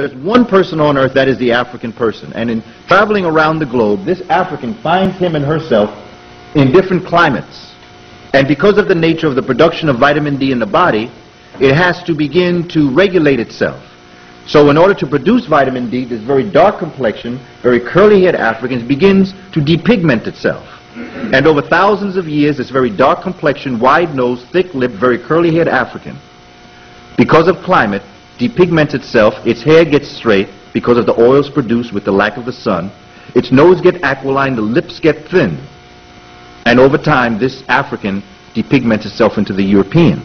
there's one person on earth, that is the African person. And in traveling around the globe, this African finds him and herself in different climates. And because of the nature of the production of vitamin D in the body, it has to begin to regulate itself. So in order to produce vitamin D, this very dark complexion, very curly-haired African begins to depigment itself. And over thousands of years, this very dark complexion, wide-nosed, thick-lipped, very curly-haired African, because of climate, depigments itself. Its hair gets straight because of the oils produced with the lack of the sun. Its nose gets aquiline, the lips get thin. And over time, this African depigments itself into the European.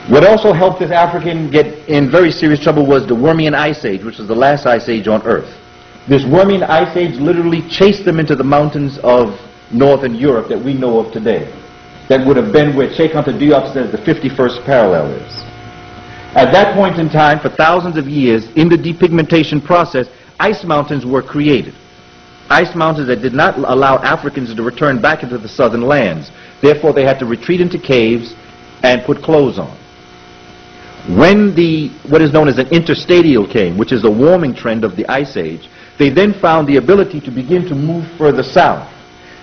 What also helped this African get in very serious trouble was the Wormian Ice Age, which was the last ice age on Earth. This Wormian Ice Age literally chased them into the mountains of northern Europe that we know of today. That would have been where Cheikh Anta Diop says the 51st parallel is. At that point in time, for thousands of years, in the depigmentation process, ice mountains were created. Ice mountains that did not allow Africans to return back into the southern lands. Therefore, they had to retreat into caves and put clothes on. When what is known as an interstadial came, which is a warming trend of the Ice Age, they then found the ability to begin to move further south.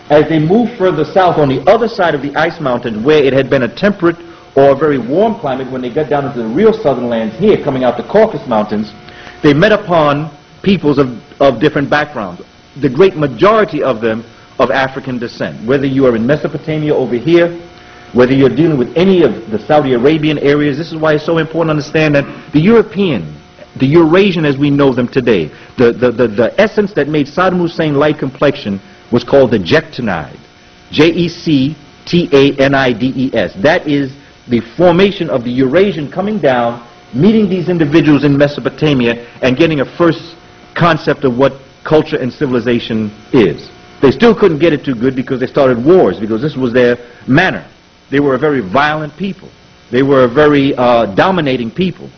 As they moved further south on the other side of the ice mountain, where it had been a temperate or a very warm climate, when they got down into the real southern lands here, coming out the Caucasus Mountains, they met upon peoples of different backgrounds. The great majority of them of African descent. Whether you are in Mesopotamia over here, whether you're dealing with any of the Saudi Arabian areas, this is why it's so important to understand that the European, the Eurasian as we know them today, the essence that made Saddam Hussein light complexion was called the Jectanide. Jectanides. That is the formation of the Eurasian coming down, meeting these individuals in Mesopotamia, and getting a first concept of what culture and civilization is. They still couldn't get it too good because they started wars, because this was their manner. They were a very violent people. They were a very dominating people.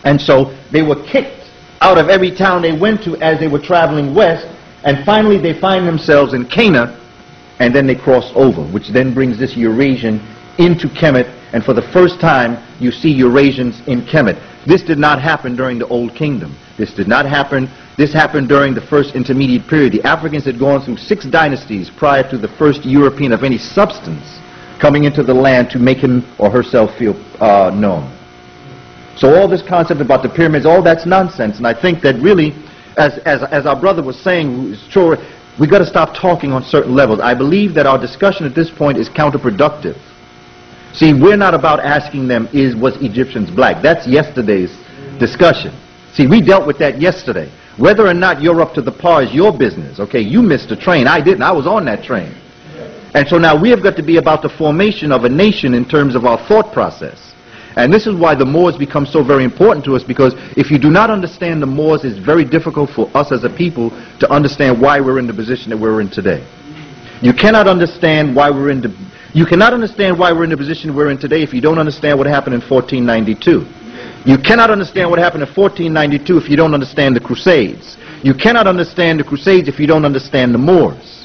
And so they were kicked out of every town they went to as they were traveling west, and finally they find themselves in Cana, and then they cross over, which then brings this Eurasian into Kemet, and for the first time you see Eurasians in Kemet. This did not happen during the Old Kingdom. This did not happen. This happened during the first intermediate period. The Africans had gone through 6 dynasties prior to the first European of any substance coming into the land to make him or herself feel known. So all this concept about the pyramids, all that's nonsense. And I think that really, as our brother was saying, sure, we got to stop talking on certain levels. I believe that our discussion at this point is counterproductive. See, we're not about asking them, was Egyptians black? That's yesterday's discussion. See, we dealt with that yesterday. Whether or not you're up to the par is your business. Okay, you missed the train. I didn't. I was on that train. And so now we have got to be about the formation of a nation in terms of our thought process. And this is why the Moors become so very important to us, because if you do not understand the Moors, it's very difficult for us as a people to understand why we're in the position that we're in today. You cannot understand why we're in the position we're in today if you don't understand what happened in 1492. You cannot understand what happened in 1492 if you don't understand the Crusades. You cannot understand the Crusades if you don't understand the Moors.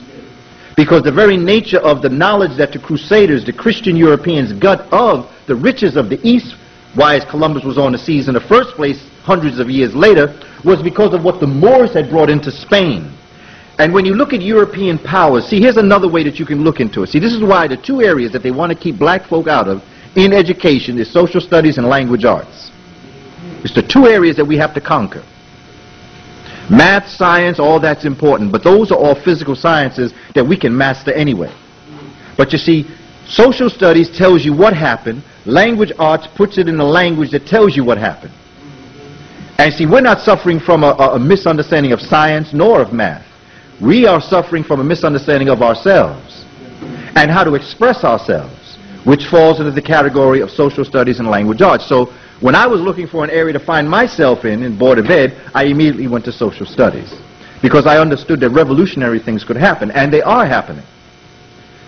Because the very nature of the knowledge that the Crusaders, the Christian Europeans, got of the riches of the East, why Columbus was on the seas in the first place hundreds of years later, was because of what the Moors had brought into Spain. And when you look at European powers, see, here's another way that you can look into it. See, this is why the 2 areas that they want to keep black folk out of in education is social studies and language arts. It's the 2 areas that we have to conquer. Math, science, all that's important, but those are all physical sciences that we can master anyway. But you see, social studies tells you what happened, language arts puts it in a language that tells you what happened. And see, we're not suffering from a misunderstanding of science nor of math. We are suffering from a misunderstanding of ourselves and how to express ourselves, which falls into the category of social studies and language arts. So when I was looking for an area to find myself in Board of Ed, I immediately went to social studies, because I understood that revolutionary things could happen, and they are happening.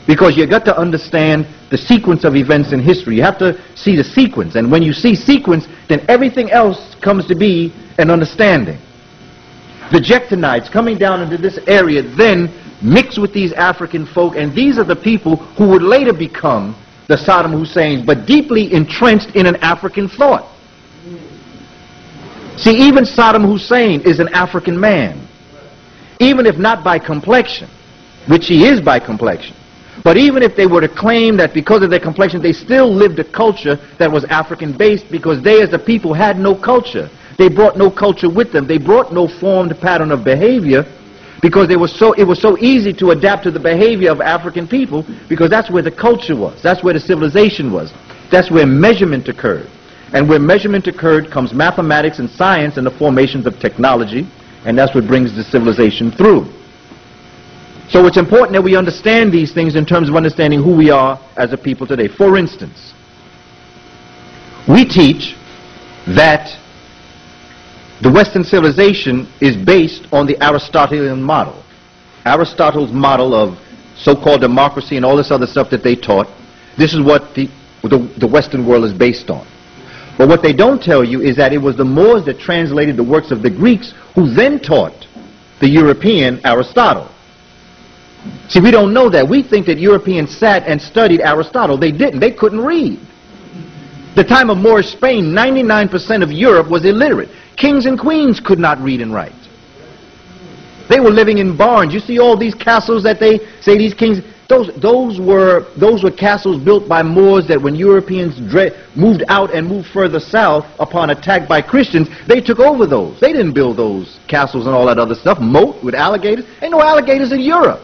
Because you got to understand the sequence of events in history. You have to see the sequence, and when you see sequence, then everything else comes to be an understanding. The Jectanites coming down into this area then mix with these African folk, and these are the people who would later become the Saddam Husseins, but deeply entrenched in an African thought. See, even Saddam Hussein is an African man, even if not by complexion, which he is by complexion. But even if they were to claim that because of their complexion, they still lived a culture that was African-based, because they as a people had no culture. They brought no culture with them. They brought no formed pattern of behavior, because it was so easy to adapt to the behavior of African people, because that's where the culture was. That's where the civilization was. That's where measurement occurred. And where measurement occurred comes mathematics and science and the formations of technology, and that's what brings the civilization through. So it's important that we understand these things in terms of understanding who we are as a people today. For instance, we teach that the Western civilization is based on the Aristotelian model. Aristotle's model of so-called democracy and all this other stuff that they taught, this is what the Western world is based on. But what they don't tell you is that it was the Moors that translated the works of the Greeks, who then taught the European Aristotle. See, we don't know that. We think that Europeans sat and studied Aristotle. They didn't. They couldn't read. The time of Moorish Spain, 99% of Europe was illiterate. Kings and queens could not read and write. They were living in barns. You see all these castles that they say these kings, those were castles built by Moors that when Europeans moved out and moved further south upon attack by Christians, they took over those. They didn't build those castles and all that other stuff. Moat with alligators. Ain't no alligators in Europe.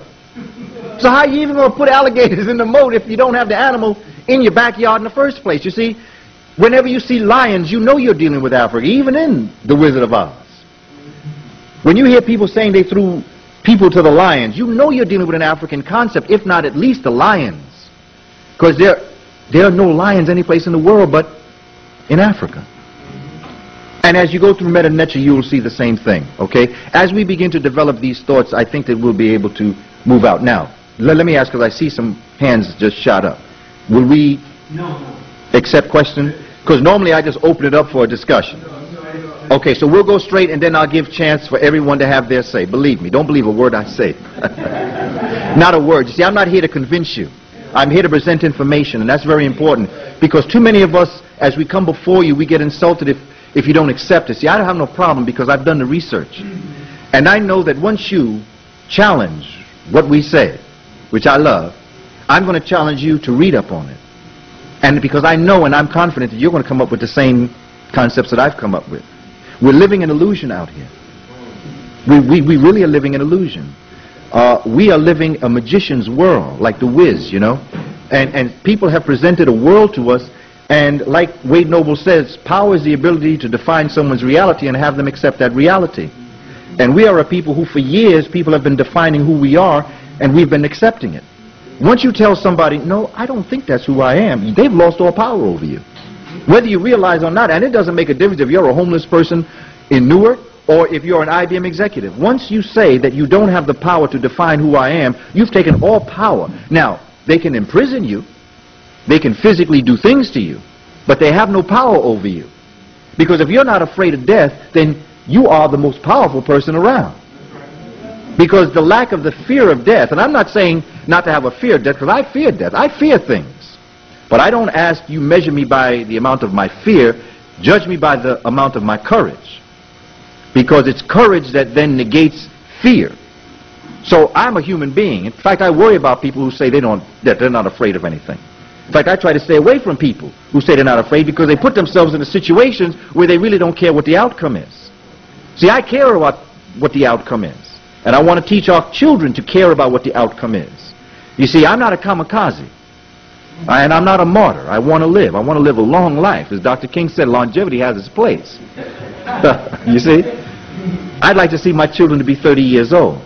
So how are you even going to put alligators in the moat if you don't have the animal in your backyard in the first place? You see, whenever you see lions, you know you're dealing with Africa, even in The Wizard of Oz. When you hear people saying they threw people to the lions, you know you're dealing with an African concept, if not at least the lions. Because there are no lions anyplace in the world but in Africa. And as you go through Meta Nature, you will see the same thing, okay? As we begin to develop these thoughts, I think that we'll be able to move out. Now, let me ask, because I see some hands just shot up. Will we accept questions? Because normally I just open it up for a discussion. Okay, so we'll go straight, and then I'll give chance for everyone to have their say. Believe me, don't believe a word I say. Not a word. You see, I'm not here to convince you. I'm here to present information, and that's very important. Because too many of us, as we come before you, we get insulted if you don't accept it. See, I don't have no problem because I've done the research. And I know that once you challenge what we say, which I love, I'm going to challenge you to read up on it. And because I know and I'm confident that you're going to come up with the same concepts that I've come up with. We're living an illusion out here. We really are living an illusion. We are living a magician's world, like the Wiz, you know. And people have presented a world to us, and like Wade Noble says, power is the ability to define someone's reality and have them accept that reality. And we are a people who for years people have been defining who we are, and we've been accepting it. Once you tell somebody, no, I don't think that's who I am, they've lost all power over you. Whether you realize or not, and it doesn't make a difference if you're a homeless person in Newark or if you're an IBM executive. Once you say that you don't have the power to define who I am, you've taken all power. Now, they can imprison you, they can physically do things to you, but they have no power over you. Because if you're not afraid of death, then you are the most powerful person around. Because the lack of the fear of death, and I'm not saying not to have a fear of death, because I fear death. I fear things. But I don't ask you measure me by the amount of my fear, judge me by the amount of my courage. Because it's courage that then negates fear. So I'm a human being. In fact, I worry about people who say that they're not afraid of anything. In fact, I try to stay away from people who say they're not afraid, because they put themselves into situations where they really don't care what the outcome is. See, I care about what the outcome is. And I want to teach our children to care about what the outcome is. You see, I'm not a kamikaze. And I'm not a martyr. I want to live. I want to live a long life. As Dr. King said, longevity has its place. You see? I'd like to see my children to be 30 years old.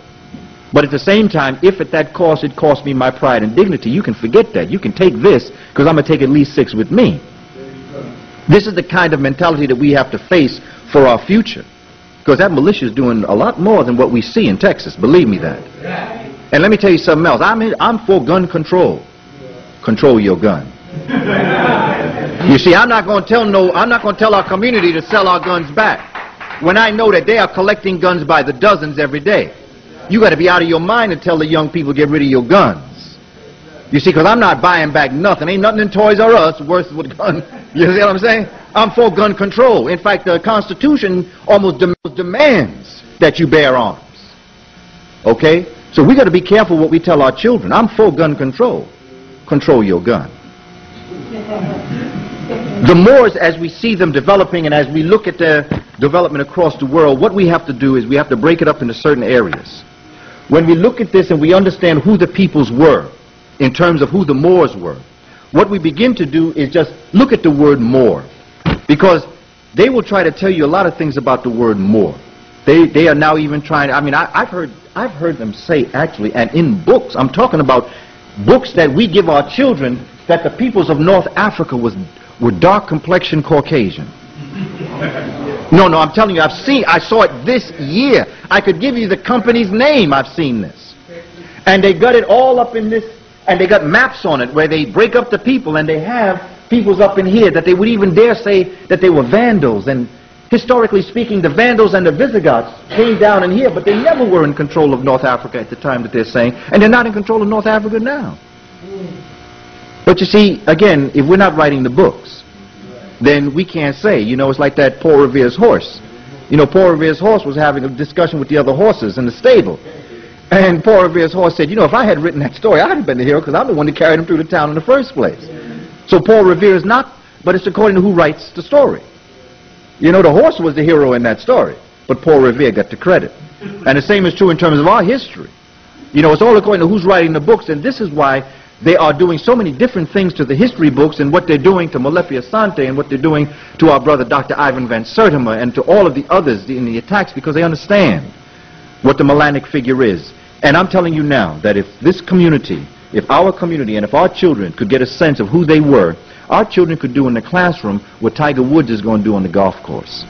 But at the same time, if at that cost it costs me my pride and dignity, you can forget that. You can take this, because I'm going to take at least 6 with me. This is the kind of mentality that we have to face for our future. Because that militia is doing a lot more than what we see in Texas. Believe me that. And let me tell you something else. I'm for gun control. Control your gun. You see, I'm not going to tell our community to sell our guns back when I know that they are collecting guns by the dozens every day. You got to be out of your mind and tell the young people get rid of your guns. You see, because I'm not buying back nothing. Ain't nothing in Toys R Us worth with guns. You see what I'm saying? I'm for gun control. In fact, the Constitution almost demands that you bear arms. Okay? So we got to be careful what we tell our children. I'm for gun control. Control your gun. The Moors, as we see them developing and as we look at their development across the world, what we have to do is we have to break it up into certain areas. When we look at this and we understand who the peoples were in terms of who the Moors were, what we begin to do is just look at the word Moor, because they will try to tell you a lot of things about the word Moor. They are now even trying, I mean, I've heard them say actually, and in books, I'm talking about books that we give our children, that the peoples of North Africa were dark complexion Caucasian. No, I'm telling you, I saw it this year. I could give you the company's name. I've seen this. And they got it all up in this, and they got maps on it where they break up the people, and they have peoples up in here that they would even dare say that they were Vandals. And historically speaking, the Vandals and the Visigoths came down in here, but they never were in control of North Africa at the time that they're saying, and they're not in control of North Africa now. But you see, again, if we're not writing the books, then we can't say, you know, it's like that Paul Revere's horse. You know, Paul Revere's horse was having a discussion with the other horses in the stable. And Paul Revere's horse said, you know, if I had written that story, I'd have been the hero because I'm the one that carried him through the town in the first place. So Paul Revere is not, but it's according to who writes the story. You know, the horse was the hero in that story, but Paul Revere got the credit. And the same is true in terms of our history. You know, it's all according to who's writing the books, and this is why they are doing so many different things to the history books and what they're doing to Molefi Asante and what they're doing to our brother Dr. Ivan Van Sertima and to all of the others in the attacks, because they understand what the Melanic figure is. And I'm telling you now that if this community, if our community and if our children could get a sense of who they were, our children could do in the classroom what Tiger Woods is going to do on the golf course.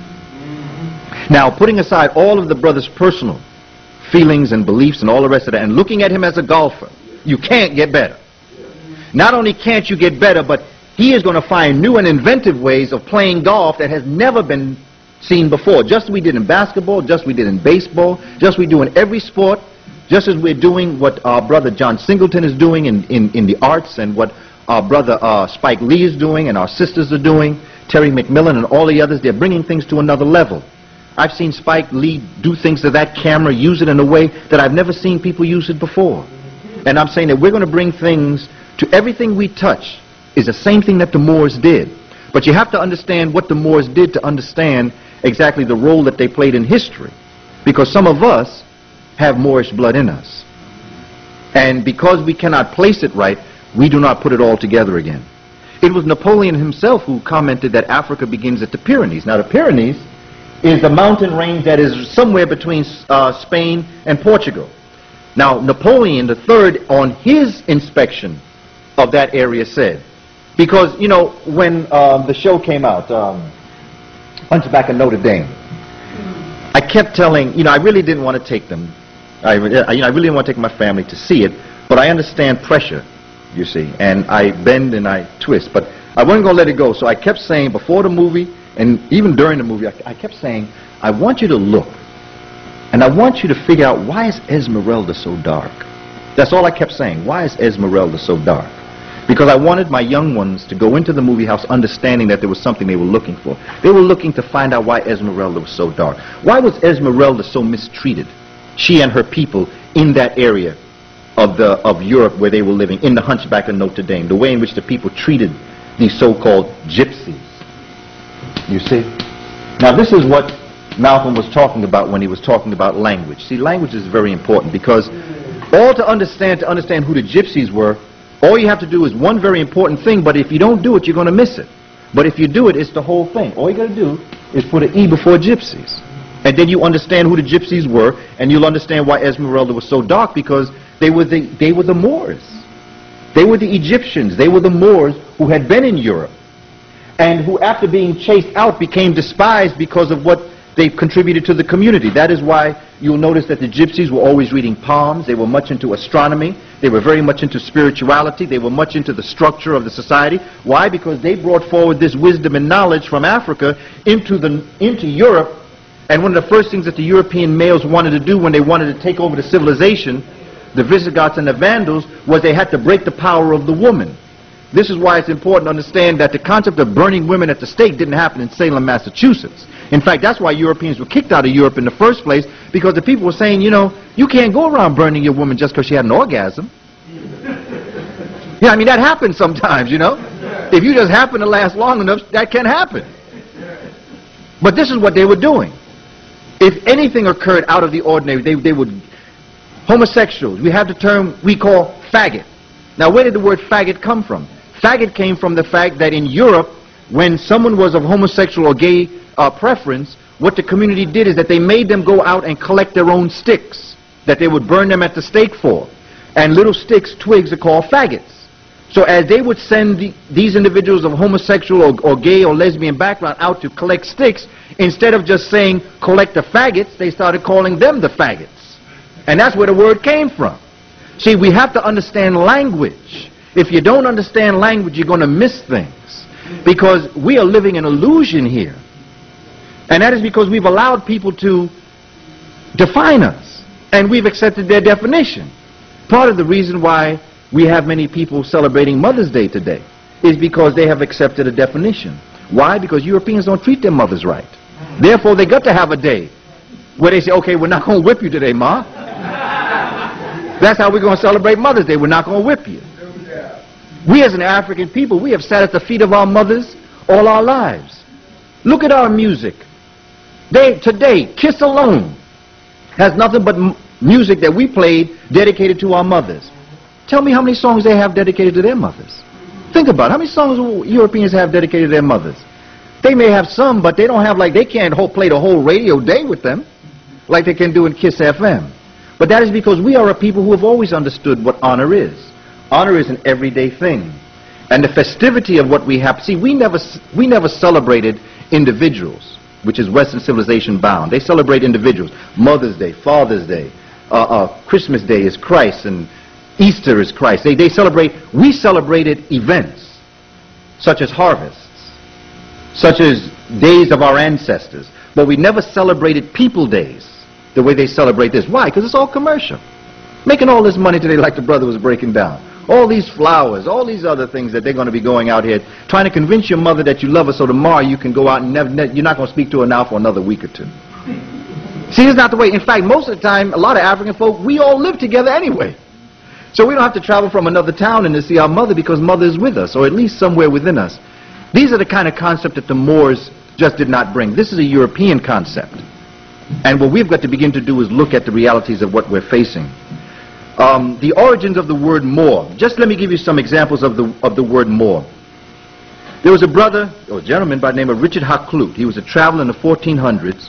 Now, putting aside all of the brother's personal feelings and beliefs and all the rest of that, and looking at him as a golfer, you can't get better. Not only can't you get better, but he is going to find new and inventive ways of playing golf that has never been seen before. Just as we did in basketball, just as we did in baseball, just as we do in every sport, just as we're doing what our brother John Singleton is doing in the arts, and what our brother Spike Lee is doing, and our sisters are doing, Terry McMillan and all the others. They're bringing things to another level. I've seen Spike Lee do things to that camera, use it in a way that I've never seen people use it before. And I'm saying that we're going to bring things to everything we touch is the same thing that the Moors did. But you have to understand what the Moors did to understand exactly the role that they played in history. Because some of us have Moorish blood in us. And because we cannot place it right, we do not put it all together again. It was Napoleon himself who commented that Africa begins at the Pyrenees. Now the Pyrenees is the mountain range that is somewhere between Spain and Portugal. Now Napoleon III, on his inspection of that area, said, because, you know, when the show came out, Hunchback of Notre Dame, I kept telling, you know, I really didn't want to take them. I really didn't want to take my family to see it, but I understand pressure, you see, and I bend and I twist, but I wasn't going to let it go. So I kept saying before the movie, and even during the movie, I kept saying, I want you to look, and I want you to figure out, why is Esmeralda so dark? That's all I kept saying. Why is Esmeralda so dark? Because I wanted my young ones to go into the movie house understanding that there was something they were looking for. They were looking to find out why Esmeralda was so dark. Why was Esmeralda so mistreated, she and her people, in that area of Europe where they were living, in the Hunchback of Notre Dame, the way in which the people treated these so-called gypsies? You see? Now this is what Malcolm was talking about when he was talking about language. See, language is very important, because to understand who the gypsies were, all you have to do is one very important thing, but if you don't do it, you're going to miss it. But if you do it, it's the whole thing. All you got to do is put an E before gypsies. And then you understand who the gypsies were, and you'll understand why Esmeralda was so dark, because they were the Moors. They were the Egyptians. They were the Moors who had been in Europe, and who, after being chased out, became despised because of what they contributed to the community. That is why you'll notice that the gypsies were always reading palms. They were much into astronomy. They were very much into spirituality. They were much into the structure of the society. Why? Because they brought forward this wisdom and knowledge from Africa into Europe. And one of the first things that the European males wanted to do when they wanted to take over the civilization, the Visigoths and the Vandals, was they had to break the power of the woman. This is why it's important to understand that the concept of burning women at the stake didn't happen in Salem, Massachusetts. In fact, that's why Europeans were kicked out of Europe in the first place, because the people were saying, you know, you can't go around burning your woman just because she had an orgasm. Yeah, I mean, that happens sometimes, you know. If you just happen to last long enough, that can happen. But this is what they were doing. If anything occurred out of the ordinary, they would... Homosexuals, we have the term we call faggot. Now, where did the word faggot come from? Faggot came from the fact that in Europe, when someone was of homosexual or gay preference, what the community did is that they made them go out and collect their own sticks that they would burn them at the stake for. And little sticks, twigs, are called faggots. So as they would send these individuals of homosexual or gay or lesbian background out to collect sticks, instead of just saying collect the faggots, they started calling them the faggots. And that's where the word came from. See, we have to understand language. If you don't understand language, you're going to miss things. Because we are living an illusion here. And that is because we've allowed people to define us. And we've accepted their definition. Part of the reason why we have many people celebrating Mother's Day today is because they have accepted a definition. Why? Because Europeans don't treat their mothers right. Therefore, they got to have a day where they say, okay, we're not going to whip you today, Ma. That's how we're going to celebrate Mother's Day. We're not going to whip you. We as an African people, we have sat at the feet of our mothers all our lives. Look at our music. Today, Kiss Alone has nothing but music that we played dedicated to our mothers. Tell me how many songs they have dedicated to their mothers. Think about it. How many songs Europeans have dedicated to their mothers? They may have some, but they don't have, like, they can't play the whole radio day with them like they can do in Kiss FM. But that is because we are a people who have always understood what honor is. Honor is an everyday thing. And the festivity of what we have... See, we never celebrated individuals, which is Western civilization bound. They celebrate individuals. Mother's Day, Father's Day, Christmas Day is Christ, and Easter is Christ. We celebrated events, such as harvests, such as days of our ancestors. But we never celebrated people days the way they celebrate this. Why? Because it's all commercial. Making all this money today, like the brother was breaking down. All these flowers, all these other things that they're going to be going out here, trying to convince your mother that you love her so tomorrow you can go out and you're not going to speak to her now for another week or two. See, it's not the way. In fact, most of the time, a lot of African folk, we all live together anyway. So we don't have to travel from another town and to see our mother because mother is with us, or at least somewhere within us. These are the kind of concept that the Moors just did not bring. This is a European concept. And what we've got to begin to do is look at the realities of what we're facing. The origins of the word Moor. Just let me give you some examples of the word Moor. There was a brother, or a gentleman by the name of Richard Hakluyt. He was a traveler in the 1400s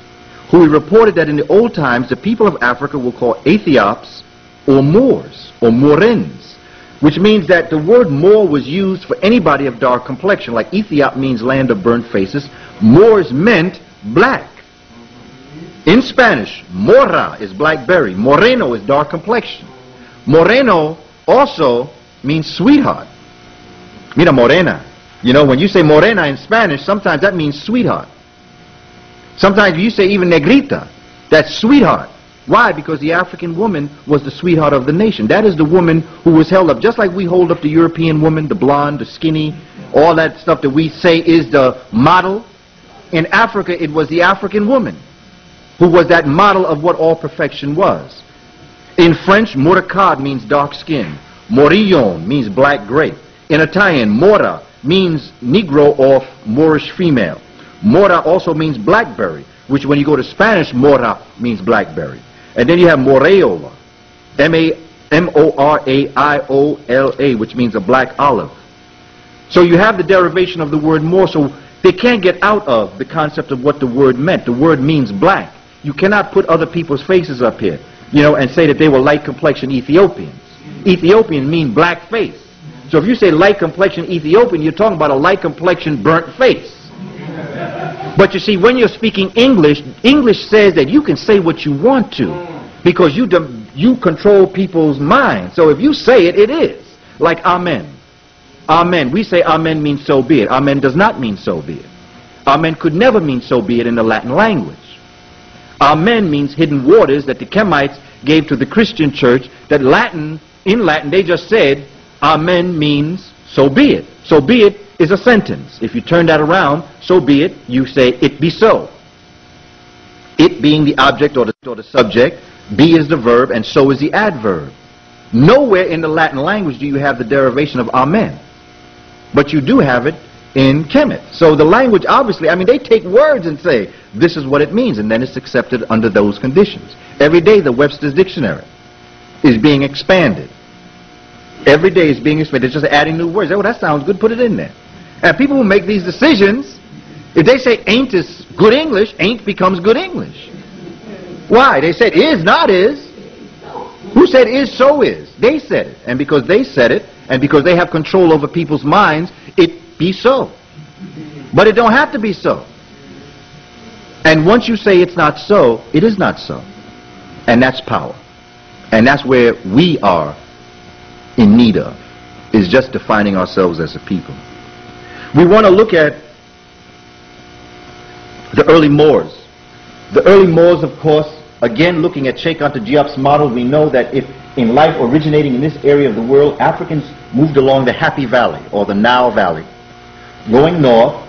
who reported that in the old times the people of Africa were called Ethiops or Moors or Morens, which means that the word Moor was used for anybody of dark complexion. Like Ethiop means land of burnt faces. Moors meant black. In Spanish, mora is blackberry. Moreno is dark complexion. Moreno also means sweetheart. Mira, morena. You know, when you say morena in Spanish, sometimes that means sweetheart. Sometimes you say even negrita, that's sweetheart. Why? Because the African woman was the sweetheart of the nation. That is the woman who was held up, just like we hold up the European woman, the blonde, the skinny, all that stuff that we say is the model. In Africa, it was the African woman who was that model of what all perfection was. In French, moricard means dark skin. Morillon means black grape. In Italian, mora means Negro or Moorish female. Mora also means blackberry, which when you go to Spanish, mora means blackberry. And then you have moraiola, M-O-R-A-I-O-L-A, which means a black olive. So you have the derivation of the word Moor, so they can't get out of the concept of what the word meant. The word means black. You cannot put other people's faces up here, you know, and say that they were light complexion Ethiopians. Ethiopian mean black face. So if you say light complexion Ethiopian, you're talking about a light complexion burnt face. But you see, when you're speaking English, English says that you can say what you want to because you control people's minds. So if you say it, it is. Like amen. Amen. We say amen means so be it. Amen does not mean so be it. Amen could never mean so be it in the Latin language. Amen means hidden waters that the Kemites gave to the Christian church, that in Latin they just said amen means So be it. So be it is a sentence. If you turn that around, so be it, you say it be so. It being the object or the subject, be is the verb, and so is the adverb. Nowhere in the Latin language do you have the derivation of amen. But you do have it in Kemet. So the language, obviously, I mean, they take words and say, this is what it means, and then it's accepted under those conditions. Every day the Webster's Dictionary is being expanded. Every day is being expanded. It's just adding new words. Oh, that sounds good, put it in there. And people who make these decisions, if they say ain't is good English, ain't becomes good English. Why? They said is, not is. Who said is, so is? They said it. And because they said it, and because they have control over people's minds, it be so. But it don't have to be so. And once you say it's not so, it is not so. And that's power. And that's where we are in need of, is just defining ourselves as a people. We want to look at the early Moors. The early Moors, of course, again, looking at Cheikh Anta Diop's model, we know that if in life originating in this area of the world, Africans moved along the Happy Valley, or the Nile Valley, going north,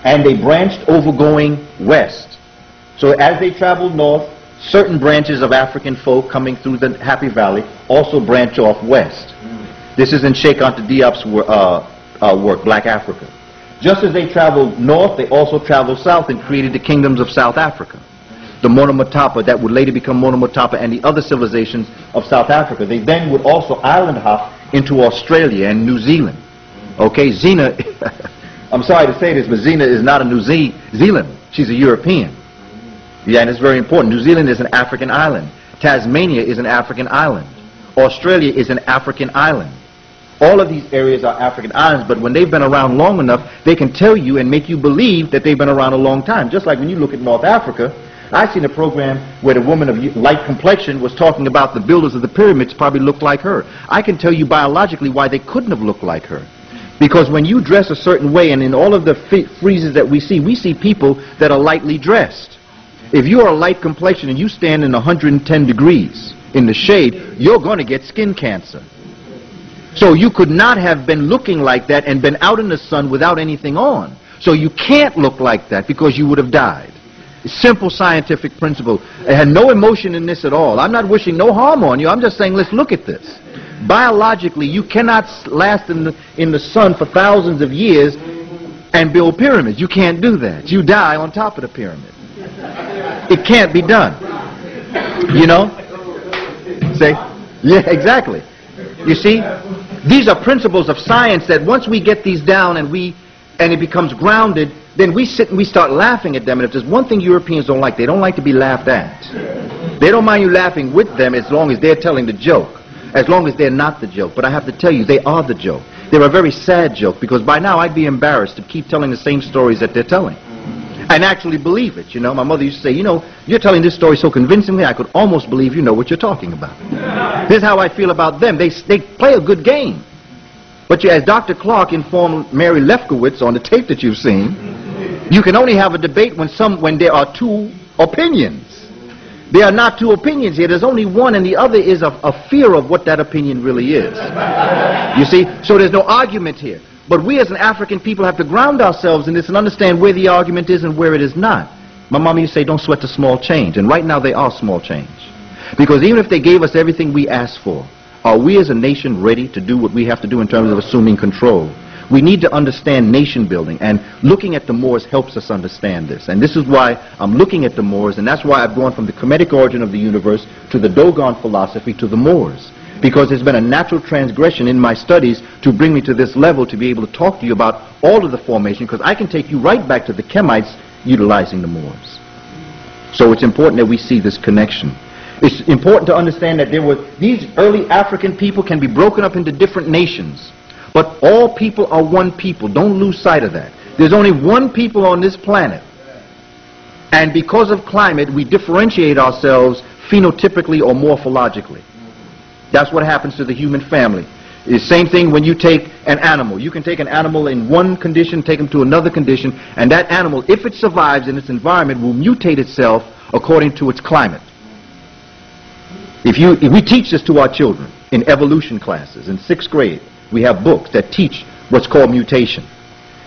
and they branched over going west. So as they traveled north, certain branches of African folk coming through the Happy Valley also branch off west. This is in Cheikh Anta Diop's work, Black Africa. Just as they traveled north, they also traveled south and created the kingdoms of South Africa. The Monomotapa that would later become Monomotapa and the other civilizations of South Africa. They then would also island hop into Australia and New Zealand. Okay, Zena, I'm sorry to say this, but Zena is not a New Zealand. She's a European. Yeah, and it's very important. New Zealand is an African island. Tasmania is an African island. Australia is an African island. All of these areas are African islands, but when they've been around long enough, they can tell you and make you believe that they've been around a long time. Just like when you look at North Africa, I've seen a program where the woman of light complexion was talking about the builders of the pyramids probably looked like her. I can tell you biologically why they couldn't have looked like her. Because when you dress a certain way, and in all of the friezes that we see people that are lightly dressed. If you are a light complexion and you stand in 110 degrees in the shade, you're going to get skin cancer. So you could not have been looking like that and been out in the sun without anything on. So you can't look like that because you would have died. Simple scientific principle. It had no emotion in this at all. I'm not wishing no harm on you. I'm just saying, let's look at this. Biologically, you cannot last in the sun for thousands of years and build pyramids. You can't do that. You die on top of the pyramid. It can't be done. You know? Say, yeah, exactly. You see, these are principles of science that once we get these down and it becomes grounded, then we sit and we start laughing at them. And if there's one thing Europeans don't like, they don't like to be laughed at. They don't mind you laughing with them as long as they're telling the joke, as long as they're not the joke. But I have to tell you, they are the joke. They're a very sad joke, because by now I'd be embarrassed to keep telling the same stories that they're telling and actually believe it. You know, my mother used to say, you know, you're telling this story so convincingly, I could almost believe you know what you're talking about. This is how I feel about them. They play a good game. But as Dr. Clark informed Mary Lefkowitz on the tape that you've seen, you can only have a debate when there are two opinions. There are not two opinions here. There's only one, and the other is a fear of what that opinion really is. You see? So there's no argument here. But we as an African people have to ground ourselves in this and understand where the argument is and where it is not. My mama used to say, don't sweat the small change. And right now they are small change. Because even if they gave us everything we asked for, are we as a nation ready to do what we have to do in terms of assuming control? We need to understand nation building, and looking at the Moors helps us understand this. And this is why I'm looking at the Moors, and that's why I've gone from the Kemetic origin of the universe to the Dogon philosophy to the Moors. Because there's been a natural transgression in my studies to bring me to this level to be able to talk to you about all of the formation, because I can take you right back to the Kemites utilizing the Moors. So it's important that we see this connection. It's important to understand that these early African people can be broken up into different nations. But all people are one people. Don't lose sight of that. There's only one people on this planet. And because of climate, we differentiate ourselves phenotypically or morphologically. That's what happens to the human family. It's the same thing when you take an animal. You can take an animal in one condition, take them to another condition, and that animal, if it survives in its environment, will mutate itself according to its climate. If we teach this to our children in evolution classes in 6th grade, we have books that teach what's called mutation.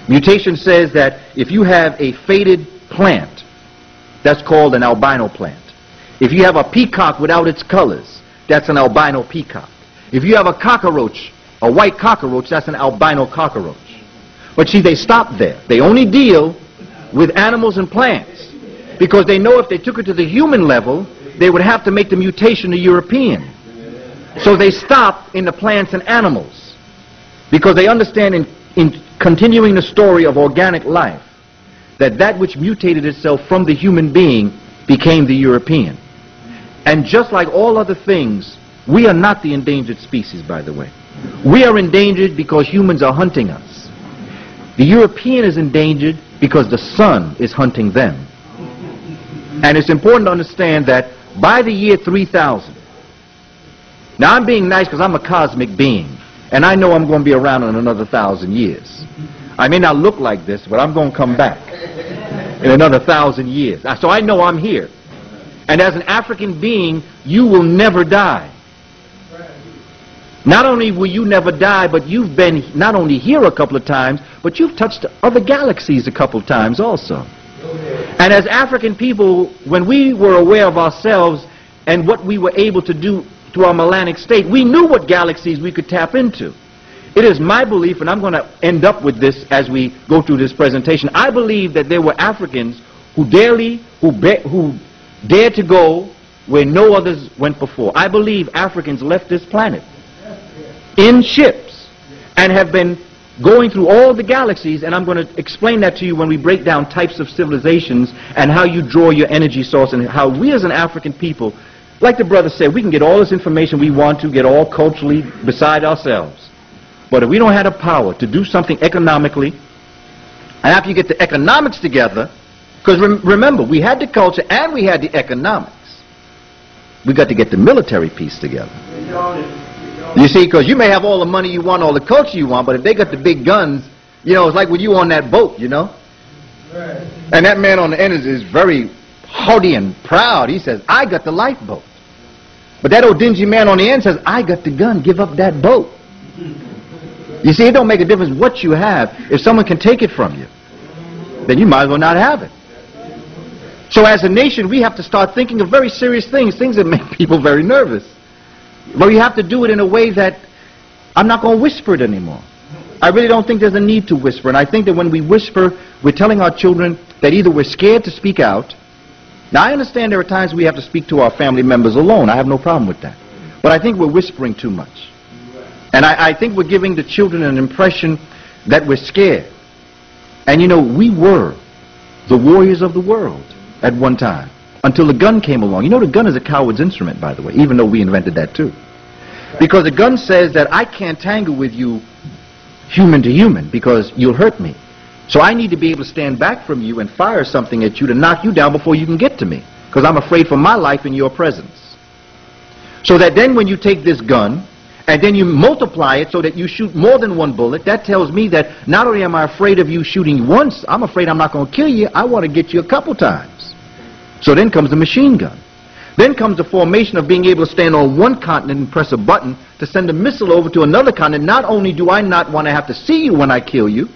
Mutation says that if you have a faded plant, that's called an albino plant. If you have a peacock without its colors, that's an albino peacock. If you have a cockroach, a white cockroach, that's an albino cockroach. But see, they stop there. They only deal with animals and plants because they know if they took it to the human level, they would have to make the mutation a European. So they stop in the plants and animals because they understand in continuing the story of organic life that which mutated itself from the human being became the European. And just like all other things, we are not the endangered species, by the way. We are endangered because humans are hunting us. The European is endangered because the sun is hunting them. And it's important to understand that by the year 3000, now I'm being nice because I'm a cosmic being, and I know I'm going to be around in another 1,000 years. I may not look like this, but I'm going to come back in another 1,000 years. So I know I'm here. And as an African being, you will never die. Not only will you never die, but you've been not only here a couple of times, but you've touched other galaxies a couple of times also. And as African people, when we were aware of ourselves and what we were able to do through our melanic state, we knew what galaxies we could tap into. It is my belief, and I'm going to end up with this as we go through this presentation, I believe that there were Africans who dared to go where no others went before. I believe Africans left this planet in ships and have been going through all the galaxies, and I'm going to explain that to you when we break down types of civilizations and how you draw your energy source and how we as an African people, like the brother said, we can get all this information we want to, get all culturally beside ourselves. But if we don't have the power to do something economically, and after you get the economics together, because remember, we had the culture and we had the economics, we got to get the military piece together. You see, because you may have all the money you want, all the culture you want, but if they got the big guns, you know, it's like when you on that boat, you know. Right. And that man on the end is very haughty and proud. He says, I got the lifeboat. But that old dingy man on the end says, I got the gun, give up that boat. You see, it don't make a difference what you have. If someone can take it from you, then you might as well not have it. So as a nation, we have to start thinking of very serious things that make people very nervous. But we have to do it in a way that I'm not going to whisper it anymore. I really don't think there's a need to whisper. And I think that when we whisper, we're telling our children that either we're scared to speak out. Now, I understand there are times we have to speak to our family members alone. I have no problem with that. But I think we're whispering too much. And I think we're giving the children an impression that we're scared. And you know, we were the warriors of the world at one time. Until the gun came along. You know, the gun is a coward's instrument, by the way, even though we invented that too. Because the gun says that I can't tangle with you human to human because you'll hurt me. So I need to be able to stand back from you and fire something at you to knock you down before you can get to me. Because I'm afraid for my life in your presence. So that then when you take this gun and then you multiply it so that you shoot more than one bullet, that tells me that not only am I afraid of you shooting once, I'm afraid I'm not going to kill you. I want to get you a couple times. So then comes the machine gun. Then comes the formation of being able to stand on one continent and press a button to send a missile over to another continent. Not only do I not want to have to see you when I kill you,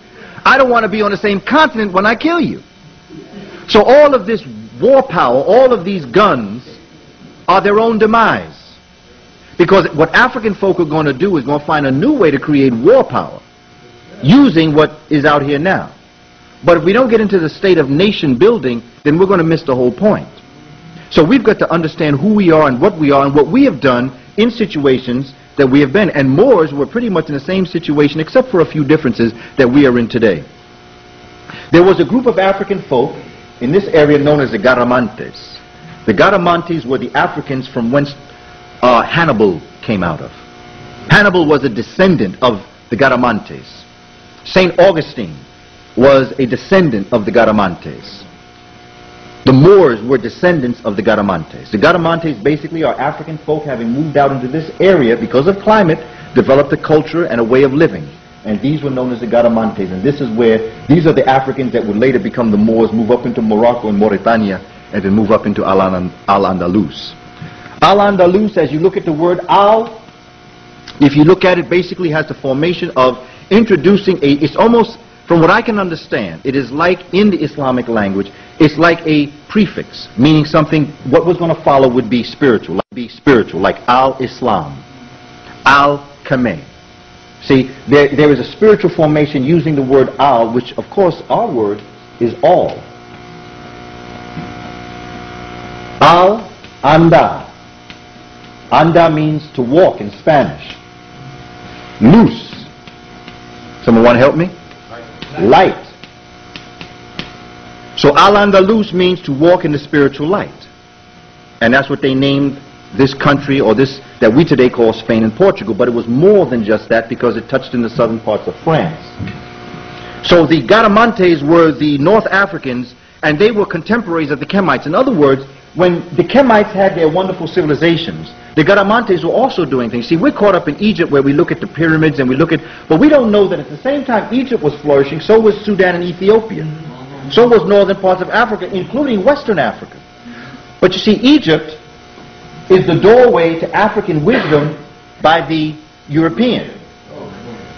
I don't want to be on the same continent when I kill you. So all of this war power, all of these guns are their own demise. Because what African folk are going to do is going to find a new way to create war power using what is out here now. But if we don't get into the state of nation building, then we're going to miss the whole point. So we've got to understand who we are and what we have done in situations that we have been. And Moors were pretty much in the same situation except for a few differences that we are in today. There was a group of African folk in this area known as the Garamantes. The Garamantes were the Africans from whence Hannibal came out of. Hannibal was a descendant of the Garamantes. St. Augustine was a descendant of the Garamantes. The Moors were descendants of the Garamantes. The Garamantes basically are African folk having moved out into this area because of climate, developed a culture and a way of living. And these were known as the Garamantes. And this is where, these are the Africans that would later become the Moors, move up into Morocco and Mauritania, and then move up into Al-Andalus. Al-Andalus, as you look at the word Al, if you look at it, basically has the formation of introducing it's almost, from what I can understand, it is like in the Islamic language, it's like a prefix, meaning something, what was going to follow would be spiritual, like al-Islam, al-Kamene. See, there is a spiritual formation using the word al, which of course our word is all. Al-Anda. Anda means to walk in Spanish. Luz. Someone want to help me? Light. So al-Andalus means to walk in the spiritual light. And that's what they named this country, or this that we today call Spain and Portugal, but it was more than just that because it touched in the southern parts of France. So the Garamantes were the North Africans, and they were contemporaries of the Kemites. In other words, when the Kemites had their wonderful civilizations, the Garamantes were also doing things. See, we're caught up in Egypt where we look at the pyramids and we look at, but we don't know that at the same time Egypt was flourishing, so was Sudan and Ethiopia. So was northern parts of Africa, including Western Africa. But you see, Egypt is the doorway to African wisdom by the European.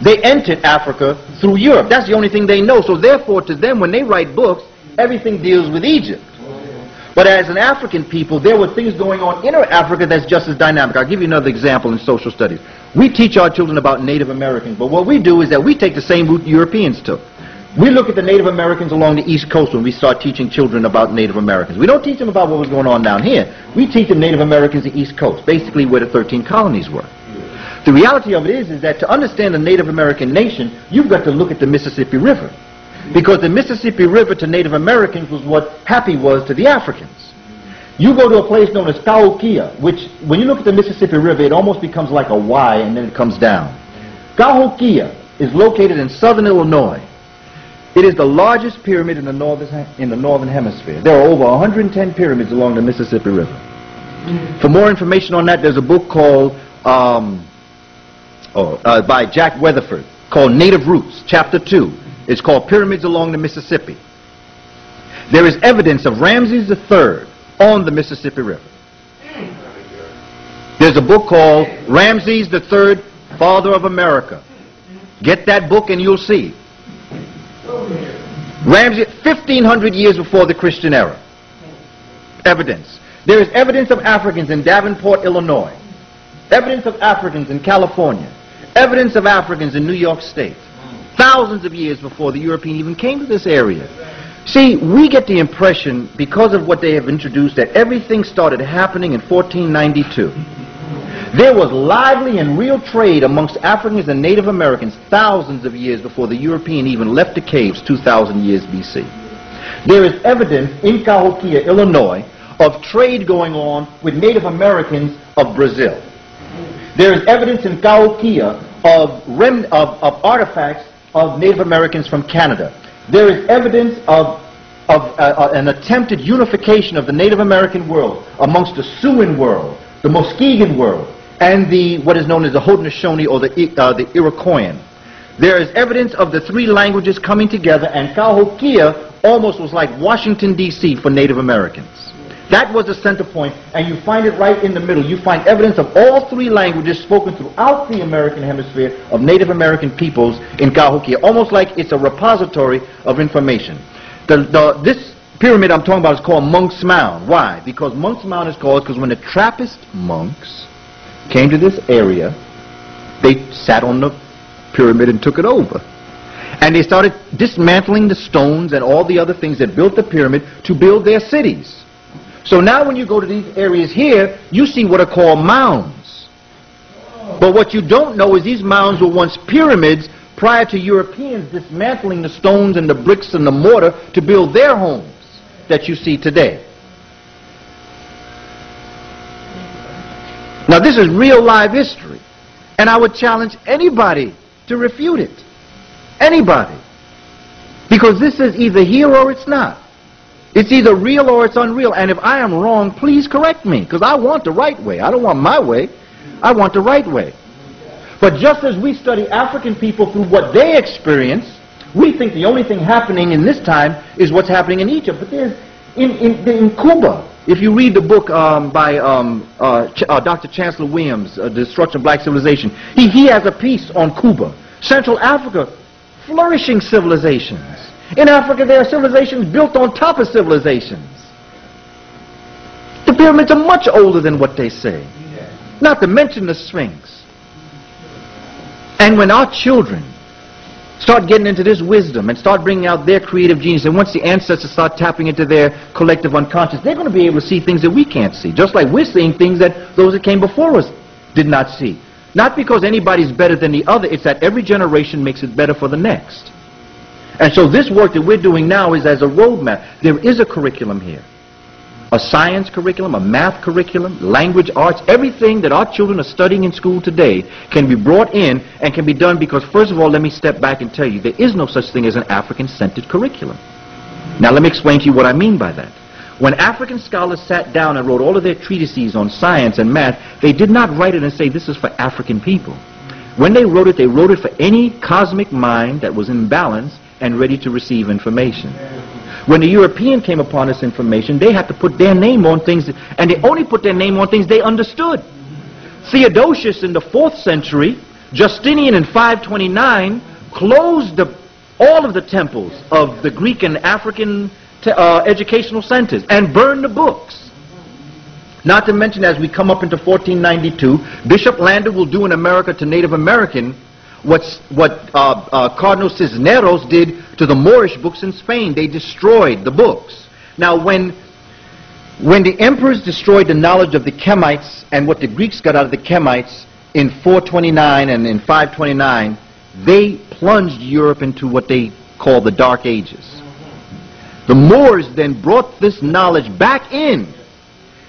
They entered Africa through Europe. That's the only thing they know. So therefore, to them, when they write books, everything deals with Egypt. But as an African people, there were things going on in Africa that's just as dynamic. I'll give you another example in social studies. We teach our children about Native Americans, but what we do is that we take the same route Europeans took. We look at the Native Americans along the East Coast when we start teaching children about Native Americans. We don't teach them about what was going on down here. We teach them Native Americans in the East Coast, basically where the 13 colonies were. The reality of it is that to understand the Native American nation, you've got to look at the Mississippi River. Because the Mississippi River to Native Americans was what Pappy was to the Africans. You go to a place known as Cahokia, which, when you look at the Mississippi River, it almost becomes like a Y and then it comes down. Cahokia is located in southern Illinois. It is the largest pyramid in the northern hemisphere. There are over 110 pyramids along the Mississippi River. For more information on that, there's a book called, by Jack Weatherford, called Native Roots, Chapter 2. It's called Pyramids Along the Mississippi. There is evidence of Ramses III on the Mississippi River. There's a book called Ramses III, Father of America. Get that book and you'll see. Ramses, 1,500 years before the Christian era. Evidence. There is evidence of Africans in Davenport, Illinois. Evidence of Africans in California. Evidence of Africans in New York State. Thousands of years before the European even came to this area. See, we get the impression, because of what they have introduced, that everything started happening in 1492. There was lively and real trade amongst Africans and Native Americans thousands of years before the European even left the caves 2,000 years BC. There is evidence in Cahokia, Illinois, of trade going on with Native Americans of Brazil. There is evidence in Cahokia of artifacts of Native Americans from Canada. There is evidence of an attempted unification of the Native American world amongst the Siouan world, the Muskegon world, and what is known as the Haudenosaunee or the Iroquoian. There is evidence of the three languages coming together, and Cahokia almost was like Washington, D.C. for Native Americans. That was the center point, and you find it right in the middle. You find evidence of all three languages spoken throughout the American hemisphere of Native American peoples in Cahokia, almost like it's a repository of information. This pyramid I'm talking about is called Monk's Mound. Why? Because Monk's Mound is called because when the Trappist monks came to this area, they sat on the pyramid and took it over. And they started dismantling the stones and all the other things that built the pyramid to build their cities. So now when you go to these areas here, you see what are called mounds. But what you don't know is these mounds were once pyramids prior to Europeans dismantling the stones and the bricks and the mortar to build their homes that you see today. Now this is real live history, and I would challenge anybody to refute it. Anybody. Because this is either here or it's not. It's either real or it's unreal, and if I am wrong, please correct me, because I want the right way. I don't want my way. I want the right way. But just as we study African people through what they experience, we think the only thing happening in this time is what's happening in Egypt. But there's in Cuba, if you read the book by Dr. Chancellor Williams, The Destruction of Black Civilization, he has a piece on Cuba Central Africa, flourishing civilizations. In Africa, there are civilizations built on top of civilizations. The pyramids are much older than what they say. Not to mention the Sphinx. And when our children start getting into this wisdom and start bringing out their creative genius, and once the ancestors start tapping into their collective unconscious, they're going to be able to see things that we can't see, just like we're seeing things that those that came before us did not see. Not because anybody's better than the other, it's that every generation makes it better for the next. And so this work that we're doing now is as a roadmap. There is a curriculum here. A science curriculum, a math curriculum, language arts, everything that our children are studying in school today can be brought in and can be done because, first of all, let me step back and tell you, there is no such thing as an African-centered curriculum. Now let me explain to you what I mean by that. When African scholars sat down and wrote all of their treatises on science and math, they did not write it and say this is for African people. When they wrote it for any cosmic mind that was in balance and ready to receive information. When the European came upon this information, they had to put their name on things, and they only put their name on things they understood. Theodosius in the 4th century, Justinian in 529, closed all of the temples of the Greek and African educational centers and burned the books. Not to mention, as we come up into 1492, Bishop Lander will do in America to Native American what Cardinal Cisneros did to the Moorish books in Spain. They destroyed the books. Now, when the emperors destroyed the knowledge of the Kemites and what the Greeks got out of the Kemites in 429 and in 529, they plunged Europe into what they call the Dark Ages. The Moors then brought this knowledge back in,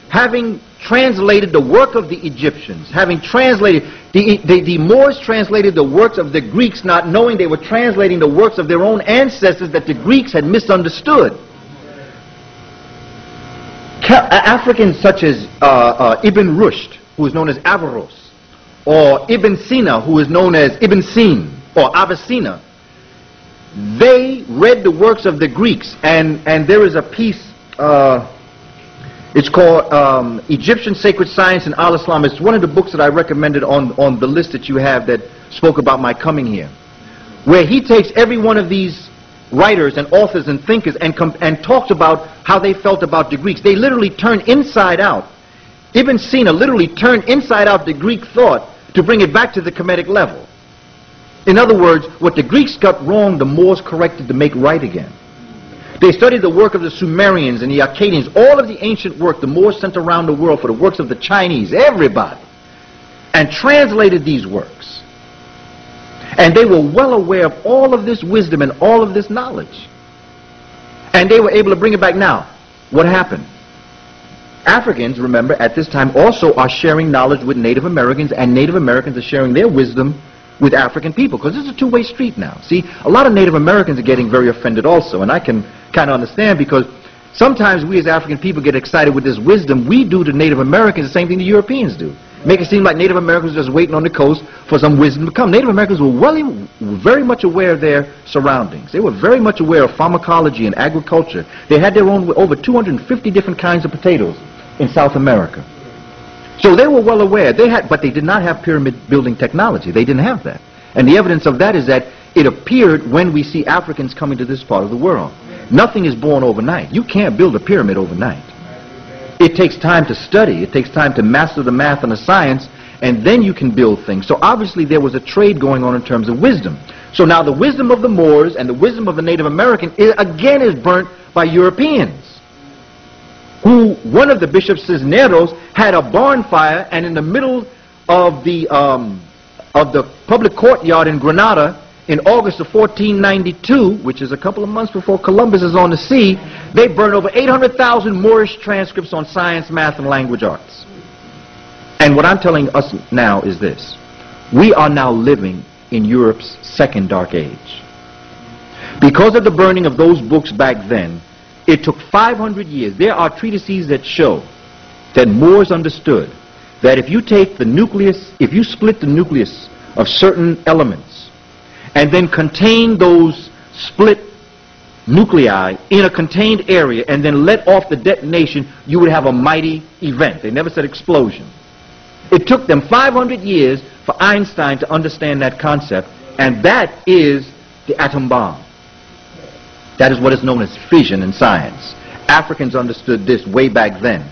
having translated the work of the Egyptians, having translated, the Moors translated the works of the Greeks, not knowing they were translating the works of their own ancestors that the Greeks had misunderstood. Africans such as Ibn Rushd, who is known as Averroes, or Ibn Sina, who is known as Ibn Sin, or Avicenna, they read the works of the Greeks, and there is a piece, it's called Egyptian Sacred Science and Al-Islam. It's one of the books that I recommended on the list that you have that spoke about my coming here, where he takes every one of these writers and authors and thinkers and talks about how they felt about the Greeks. They literally turned inside out. Ibn Sina literally turned inside out the Greek thought to bring it back to the Kemetic level. In other words, what the Greeks got wrong, the Moors corrected to make right again. They studied the work of the Sumerians and the Akkadians, all of the ancient work the Moors sent around the world for the works of the Chinese, everybody, and translated these works. And they were well aware of all of this wisdom and all of this knowledge. And they were able to bring it back. Now, what happened? Africans, remember, at this time also are sharing knowledge with Native Americans, and Native Americans are sharing their wisdom with African people, because this is a two-way street now. See, a lot of Native Americans are getting very offended also, and I can kind of understand, because sometimes we as African people get excited with this wisdom. We do to Native Americans the same thing the Europeans do. Make it seem like Native Americans are just waiting on the coast for some wisdom to come. Native Americans were very much aware of their surroundings. They were very much aware of pharmacology and agriculture. They had their own over 250 different kinds of potatoes in South America. So they were well aware. But they did not have pyramid building technology. They didn't have that. And the evidence of that is that it appeared when we see Africans coming to this part of the world. Nothing is born overnight. You can't build a pyramid overnight. It takes time to study. It takes time to master the math and the science, and then you can build things. So obviously there was a trade going on in terms of wisdom. So now the wisdom of the Moors and the wisdom of the Native American again is burnt by Europeans, who one of the bishops, Cisneros, had a barn fire, and in the middle of the public courtyard in Granada in August of 1492, which is a couple of months before Columbus is on the sea, they burned over 800,000 Moorish transcripts on science, math, and language arts. And what I'm telling us now is this: we are now living in Europe's second dark age. Because of the burning of those books back then, it took 500 years. There are treatises that show that Moors understood that if you take the nucleus, if you split the nucleus of certain elements and then contain those split nuclei in a contained area and then let off the detonation, you would have a mighty event. They never said explosion. It took them 500 years for Einstein to understand that concept, And that is the atom bomb. That is what is known as fission in science. Africans understood this way back then.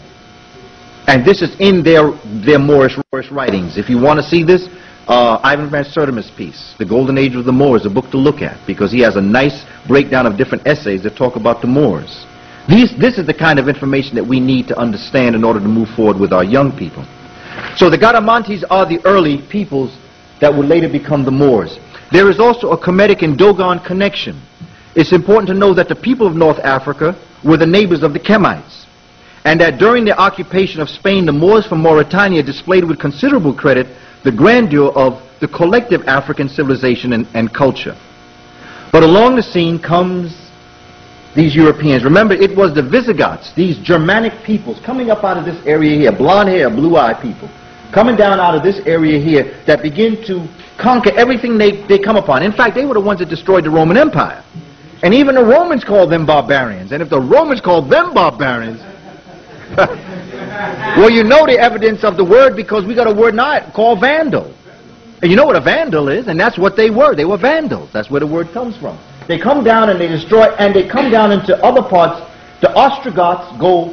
And this is in their Moorish writings. If you want to see this, Ivan van Sertima's piece, The Golden Age of the Moors, a book to look at, because he has a nice breakdown of different essays that talk about the Moors. This is the kind of information that we need to understand in order to move forward with our young people. So the Garamantes are the early peoples that would later become the Moors. There is also a Kemetic and Dogon connection. It's important to know that the people of North Africa were the neighbors of the Kemites, and that during their occupation of Spain, the Moors from Mauritania displayed with considerable credit the grandeur of the collective African civilization and culture. But along the scene comes these Europeans. Remember, it was the Visigoths, these Germanic peoples coming up out of this area here, blonde hair, blue-eyed people, coming down out of this area here that begin to conquer everything they come upon. In fact, they were the ones that destroyed the Roman Empire. And even the Romans called them barbarians. And if the Romans called them barbarians, well, you know the evidence of the word, because we got a word now called vandal. And you know what a vandal is, and that's what they were. They were vandals. That's where the word comes from. They come down and they destroy, and they come down into other parts. The Ostrogoths go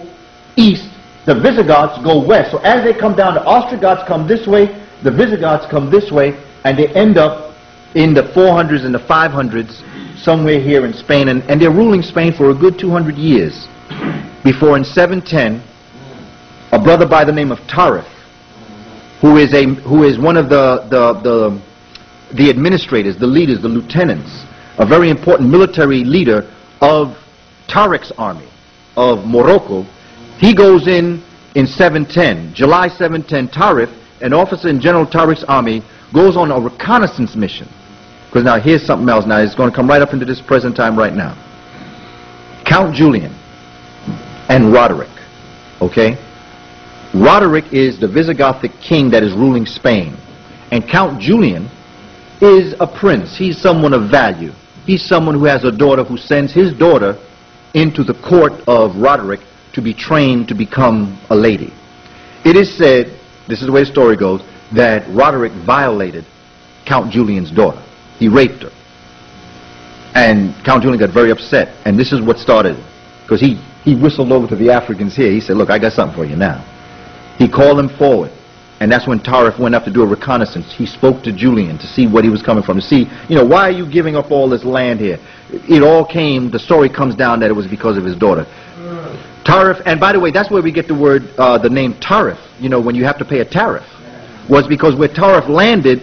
east, the Visigoths go west. So as they come down, the Ostrogoths come this way, the Visigoths come this way, and they end up in the 400s and the 500s, somewhere here in Spain, and they're ruling Spain for a good 200 years. Before in 710, a brother by the name of Tarif, who is one of the administrators, the leaders, the lieutenants, a very important military leader of Tariq's army of Morocco, he goes in 710, July 710. Tarif, an officer in General Tariq's army, goes on a reconnaissance mission. Because now here's something else. Now it's going to come right up into this present time right now. Count Julian and Roderick. Okay? Roderick is the Visigothic king that is ruling Spain. And Count Julian is a prince. He's someone of value. He's someone who has a daughter who sends his daughter into the court of Roderick to be trained to become a lady. It is said, this is the way the story goes, that Roderick violated Count Julian's daughter. He raped her. And Count Julian got very upset. And this is what started it. Because he whistled over to the Africans here. He said, look, I got something for you now. He called them forward. And that's when Tarif went up to do a reconnaissance. He spoke to Julian to see what he was coming from. To see, why are you giving up all this land here? It all came, the story comes down that it was because of his daughter. Tarif, and by the way, that's where we get the word, the name Tarif. When you have to pay a tariff. Was because where Tarif landed,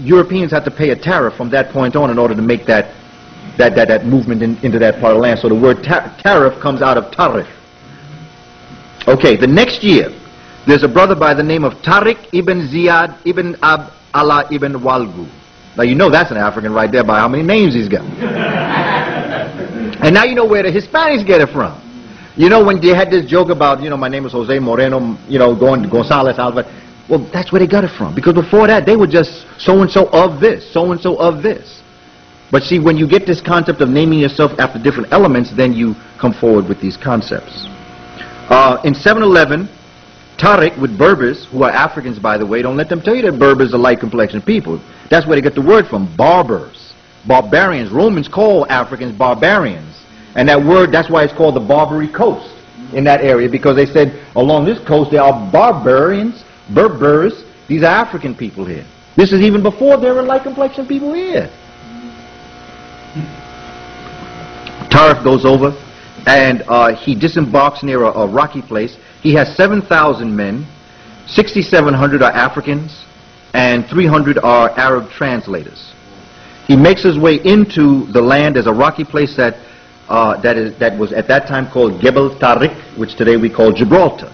Europeans had to pay a tariff from that point on in order to make that movement into that part of land. So the word tariff comes out of Tarif. Okay, the next year, there's a brother by the name of Tariq ibn Ziyad ibn Abd Allah ibn Walgu. Now that's an African right there by how many names he's got. And now you know where the Hispanics get it from. When they had this joke about, my name is Jose Moreno, going to Gonzalez Alvarez. Well, that's where they got it from. Because before that, they were just so-and-so of this, so-and-so of this. But see, when you get this concept of naming yourself after different elements, then you come forward with these concepts. In 711, Tariq with Berbers, who are Africans, by the way, don't let them tell you that Berbers are light complexion people. That's where they get the word from, barbers, barbarians. Romans call Africans barbarians. And that word, that's why it's called the Barbary Coast in that area, because they said along this coast there are barbarians, Berbers. These are African people here. This is even before there were light complexion people here. Tarif goes over and he disembarks near a rocky place. He has 7,000 men, 6,700 are Africans, and 300 are Arab translators. He makes his way into the land. There's a rocky place that was at that time called Gebel Tariq, which today we call Gibraltar.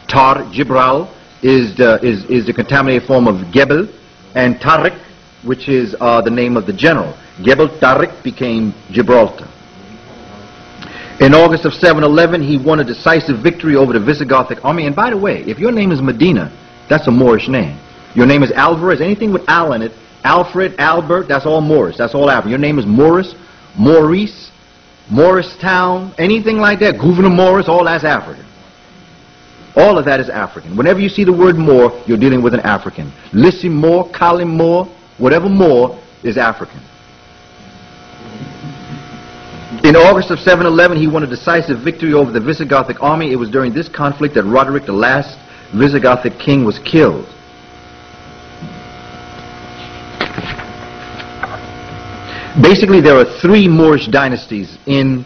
Tar, Gibral, is the contaminated form of Gebel, and Tariq, which is the name of the general. Gebel Tariq became Gibraltar. In August of 711, he won a decisive victory over the Visigothic army. And by the way, if your name is Medina, that's a Moorish name. Your name is Alvarez, anything with Al in it, Alfred, Albert, that's all Moorish, that's all African. Your name is Morris, Maurice, Morristown, anything like that, Gouverneur Morris, all that's African. All of that is African. Whenever you see the word Moor, you're dealing with an African. Lissim Moor, Kalim Moor, Whatever more is African. In August of 711, he won a decisive victory over the Visigothic army. It was during this conflict that Roderick, the last Visigothic king, was killed. Basically, there are three Moorish dynasties in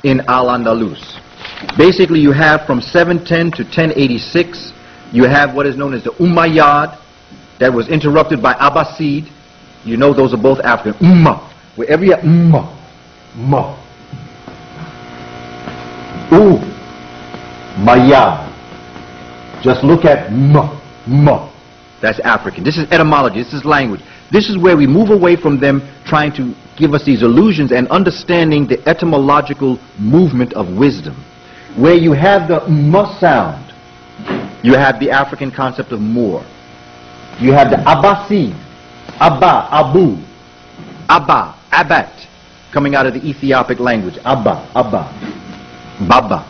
Al-Andalus. Basically, you have from 710 to 1086, you have what is known as the Umayyad, that was interrupted by Abbasid. You know those are both African. Wherever you have Ma. Maya. Just look at Ma. That's African. This is etymology. This is language. This is where we move away from them trying to give us these illusions and understanding the etymological movement of wisdom. Where you have the sound, you have the African concept of Moor. You have the Abbasid, Abba, Abu, Abba, Abat, coming out of the Ethiopic language. Abba, Baba.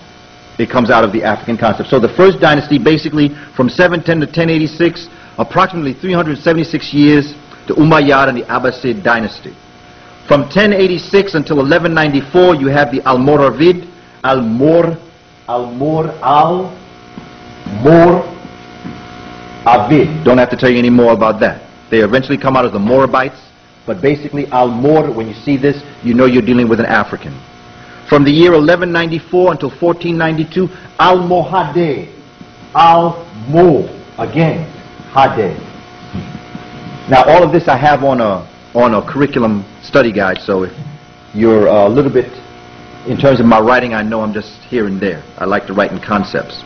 It comes out of the African concept. So the first dynasty, basically from 710 to 1086, approximately 376 years, the Umayyad and the Abbasid dynasty. From 1086 until 1194, you have the Almoravid, Avid. Don't have to tell you any more about that. They eventually come out as the Morabites, but basically Al-Mor, when you see this, you know you're dealing with an African. From the year 1194 until 1492, Al-Mohade. Al-Mo, again, Hade. Now all of this I have on a curriculum study guide, so if you're a little bit, in terms of my writing, I know I'm just here and there. I like to write in concepts.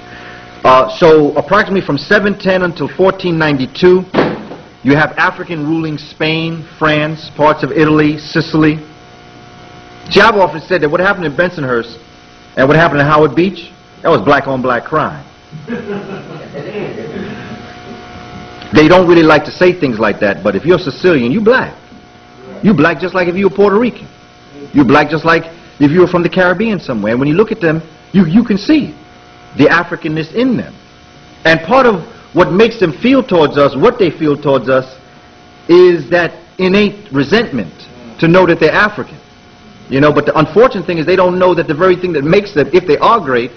So approximately from 710 until 1492, you have African ruling Spain, France, parts of Italy, Sicily. See, I've often said that what happened in Bensonhurst and what happened in Howard Beach, that was black on black crime. They don't really like to say things like that, but if you're Sicilian, you black. You black just like if you were Puerto Rican. You black just like if you were from the Caribbean somewhere. And when you look at them, you can see the Africanness in them. And part of what makes them feel towards us, what they feel towards us, is that innate resentment to know that they're African. You know, but the unfortunate thing is they don't know that the very thing that makes them, if they are great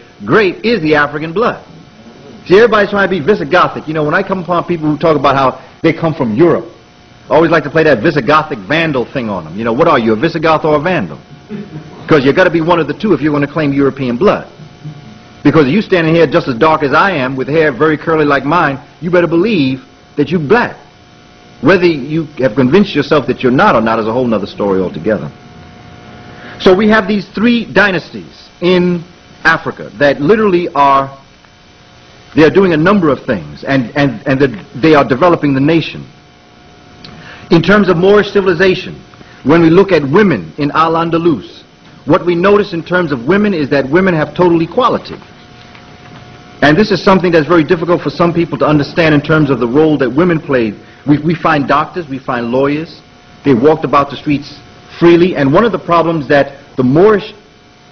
is the African blood. See, everybody's trying to be Visigothic. You know, when I come upon people who talk about how they come from Europe, I always like to play that Visigothic Vandal thing on them. You know, what are you, a Visigoth or a Vandal? Because you've got to be one of the two if you're going to claim European blood. Because you standing here just as dark as I am, with hair very curly like mine, you better believe that you're black. Whether you have convinced yourself that you're not or not is a whole other story altogether. So we have these three dynasties in Africa that literally they are doing a number of things, and they are developing the nation. In terms of Moorish civilization, when we look at women in Al-Andalus, what we notice in terms of women is that women have total equality. And this is something that's very difficult for some people to understand in terms of the role that women played. We find doctors, we find lawyers, they walked about the streets freely, and one of the problems that the Moorish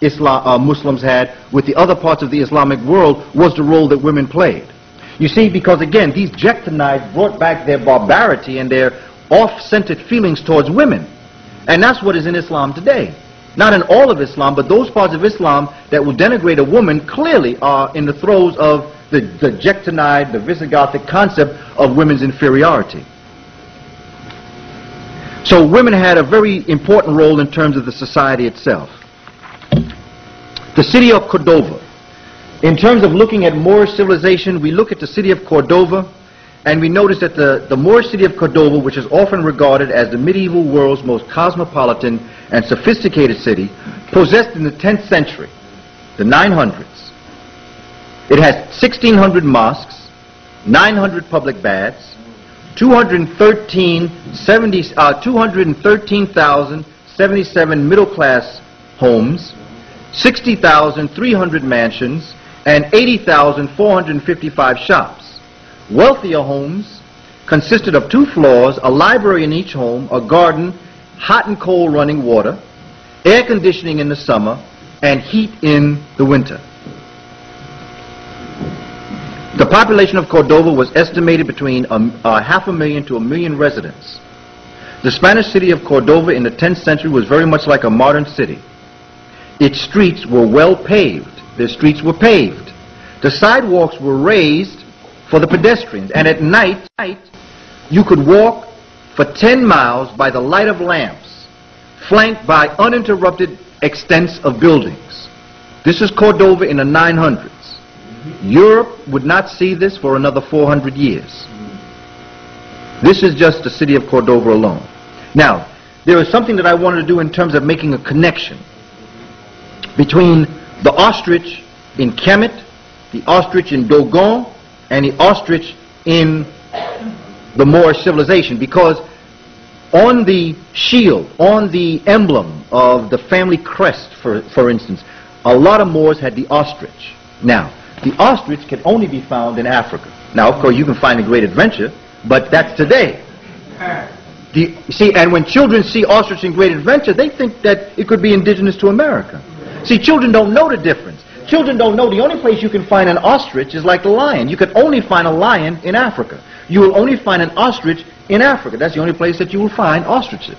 Muslims had with the other parts of the Islamic world was the role that women played. You see, because again, these Jektonites brought back their barbarity and their off-centered feelings towards women. And that's what is in Islam today. Not in all of Islam, but those parts of Islam that will denigrate a woman clearly are in the throes of the Jektonite, the Visigothic concept of women's inferiority. So women had a very important role in terms of the society itself. The city of Cordova. In terms of looking at Moorish civilization, we look at the city of Cordova, and we notice that the Moorish city of Cordova, which is often regarded as the medieval world's most cosmopolitan and sophisticated city, possessed in the 10th century, the 900s. It has 1,600 mosques, 900 public baths, 213,077 middle-class homes, 60,300 mansions, and 80,455 shops. Wealthier homes consisted of 2 floors, a library in each home, a garden, hot and cold running water, air conditioning in the summer, and heat in the winter. The population of Cordova was estimated between 500,000 to 1 million residents. The Spanish city of Cordova in the 10th century was very much like a modern city. Its streets were well paved. Their streets were paved. The sidewalks were raised for the pedestrians. And at night, you could walk for 10 miles by the light of lamps, flanked by uninterrupted extents of buildings. This is Cordova in the 900s. Europe would not see this for another 400 years. This is just the city of Cordova alone. Now, there is something that I wanted to do in terms of making a connection between the ostrich in Kemet, the ostrich in Dogon, and the ostrich in the Moorish civilization, because on the shield, on the emblem of the family crest, for instance, a lot of Moors had the ostrich. Now, the ostrich can only be found in Africa. Now, of course, you can find a Great Adventure, but that's today. See, and when children see ostrich in Great Adventure, they think that it could be indigenous to America. See, children don't know the difference. Children don't know the only place you can find an ostrich is like the lion. You can only find a lion in Africa. You will only find an ostrich in Africa. That's the only place that you will find ostriches.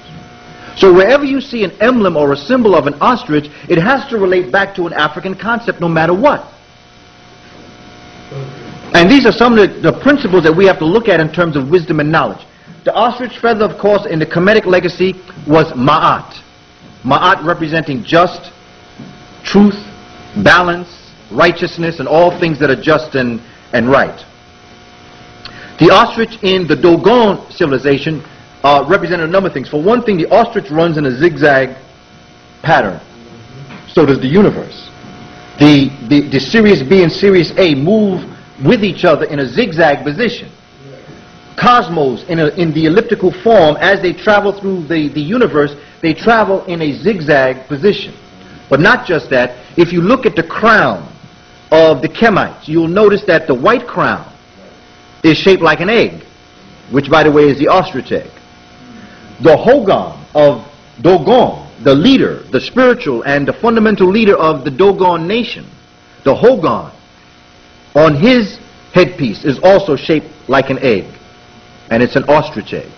So wherever you see an emblem or a symbol of an ostrich, it has to relate back to an African concept no matter what. And these are some of the principles that we have to look at in terms of wisdom and knowledge. The ostrich feather, of course, in the Kemetic legacy was Ma'at. Ma'at representing just, truth, balance, righteousness, and all things that are just and right. The ostrich in the Dogon civilization represented a number of things. For one thing, the ostrich runs in a zigzag pattern. So does the universe. The Sirius B and Sirius A move with each other in a zigzag position. Cosmos in the elliptical form, as they travel through the universe, they travel in a zigzag position. But not just that, if you look at the crown of the Kemites, you'll notice that the white crown is shaped like an egg, which by the way is the ostrich egg. The Hogan of Dogon, the leader, the spiritual and the fundamental leader of the Dogon nation, the Hogan, on his headpiece is also shaped like an egg, and it's an ostrich egg.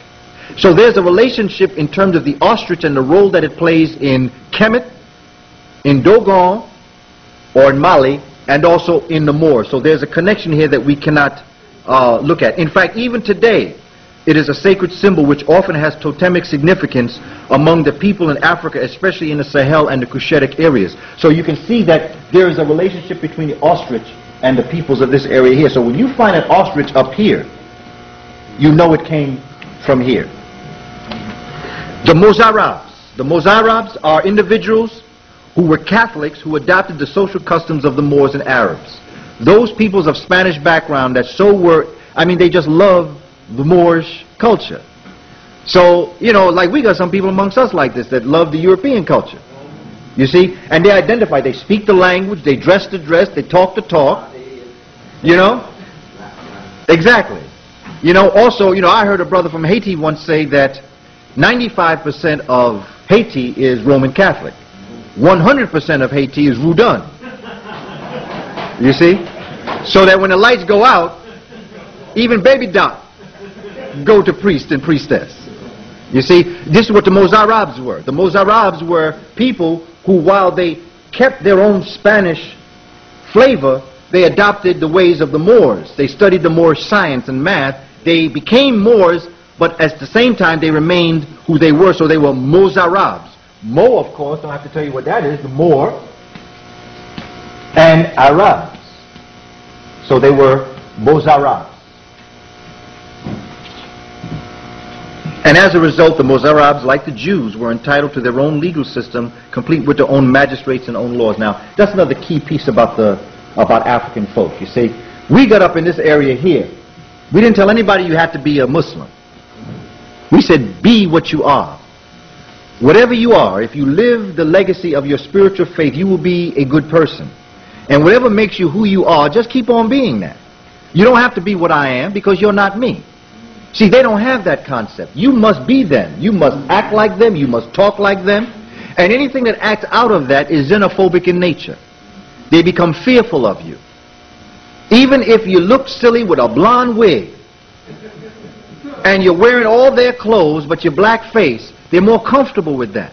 So there's a relationship in terms of the ostrich and the role that it plays in Kemet, in Dogon, or in Mali, and also in the Moors. So there's a connection here that we cannot look at. In fact, even today, it is a sacred symbol which often has totemic significance among the people in Africa, especially in the Sahel and the Cushitic areas. So you can see that there is a relationship between the ostrich and the peoples of this area here. So when you find an ostrich up here, you know it came from here. The Mozarabs. The Mozarabs are individuals who were Catholics who adopted the social customs of the Moors and Arabs. Those peoples of Spanish background that they just love the Moorish culture. So, like we got some people amongst us like this that love the European culture. You see? And they identify, they speak the language, they dress the dress, they talk the talk. Exactly. Also, I heard a brother from Haiti once say that 95% of Haiti is Roman Catholic. 100% of Haiti is Roudan. You see? So that when the lights go out, even baby Doc go to priest and priestess. You see? This is what the Mozarabs were. The Mozarabs were people who, while they kept their own Spanish flavor, they adopted the ways of the Moors. They studied the Moorish science and math. They became Moors, but at the same time they remained who they were, so they were Mozarabs. Mo, of course, don't have to tell you what that is, the Moor, and Arabs. So they were Mozarabs. And as a result, the Mozarabs, like the Jews, were entitled to their own legal system, complete with their own magistrates and own laws. Now, that's another key piece about African folk. You see, we got up in this area here. We didn't tell anybody you had to be a Muslim. We said, be what you are. Whatever you are, if you live the legacy of your spiritual faith, you will be a good person. And whatever makes you who you are, just keep on being that. You don't have to be what I am because you're not me. See, they don't have that concept. You must be them. You must act like them. You must talk like them. And anything that acts out of that is xenophobic in nature. They become fearful of you. Even if you look silly with a blonde wig and you're wearing all their clothes but your black face, they're more comfortable with that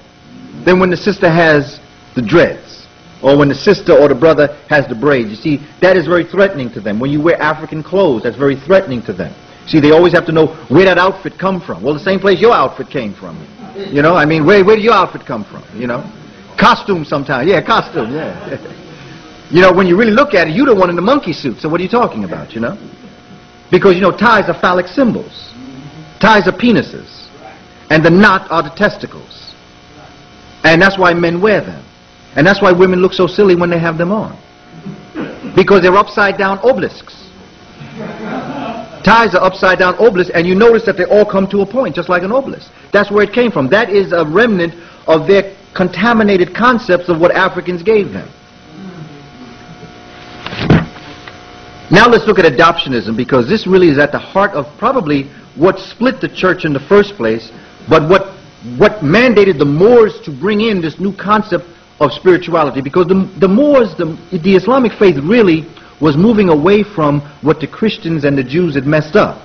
than when the sister has the dreads, or when the sister or the brother has the braids. You see, that is very threatening to them. When you wear African clothes, that's very threatening to them. See, they always have to know where that outfit come from. Well, the same place your outfit came from. You know, I mean, where did your outfit come from, you know? Costume sometimes. Yeah, costume, yeah. You know, when you really look at it, you're the one in the monkey suit. So what are you talking about, you know? Because, you know, ties are phallic symbols. Ties are penises. And the knot are the testicles. And that's why men wear them. And that's why women look so silly when they have them on. Because they're upside down obelisks. Ties are upside down obelisks, and you notice that they all come to a point, just like an obelisk. That's where it came from. That is a remnant of their contaminated concepts of what Africans gave them. Now let's look at adoptionism, because this really is at the heart of probably what split the church in the first place, but what mandated the Moors to bring in this new concept of spirituality, because the Moors, the Islamic faith really was moving away from what the Christians and the Jews had messed up.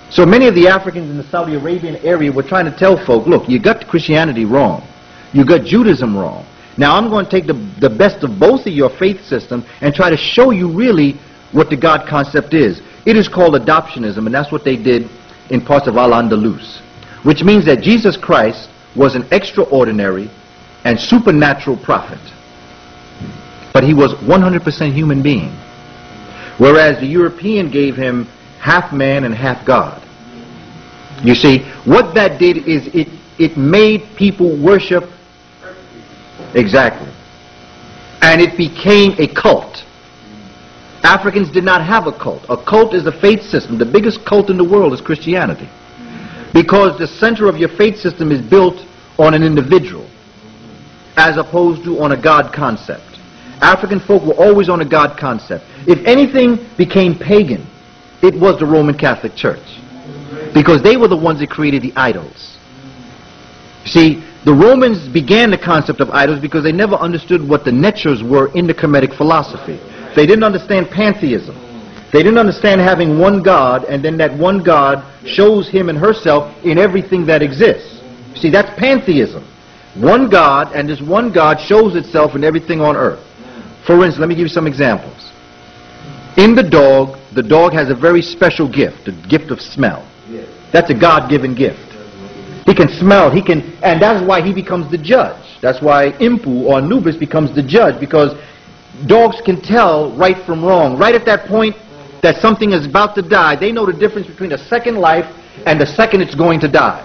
So many of the Africans in the Saudi Arabian area were trying to tell folk, look, you got Christianity wrong. You got Judaism wrong. Now I'm going to take the best of both of your faith systems and try to show you really what the God concept is. It is called adoptionism, and that's what they did in parts of Al-Andalus, which means that Jesus Christ was an extraordinary and supernatural prophet. But he was 100% human being, whereas the European gave him half man and half God. You see, what that did is it made people worship exactly, and it became a cult. Africans did not have a cult. A cult is a faith system. The biggest cult in the world is Christianity, because the center of your faith system is built on an individual as opposed to on a God concept. African folk were always on a God concept. If anything became pagan, it was the Roman Catholic Church, because they were the ones that created the idols. See, the Romans began the concept of idols because they never understood what the natures were in the Kemetic philosophy. They didn't understand pantheism. They didn't understand having one God, and then that one God shows him and herself in everything that exists. See, that's pantheism. One God, and this one God shows itself in everything on earth. For instance, let me give you some examples. In the dog has a very special gift, the gift of smell. That's a God-given gift. He can smell, and that's why he becomes the judge. That's why Impu or Anubis becomes the judge, because dogs can tell right from wrong. Right at that point that something is about to die, they know the difference between a second life and the second it's going to die.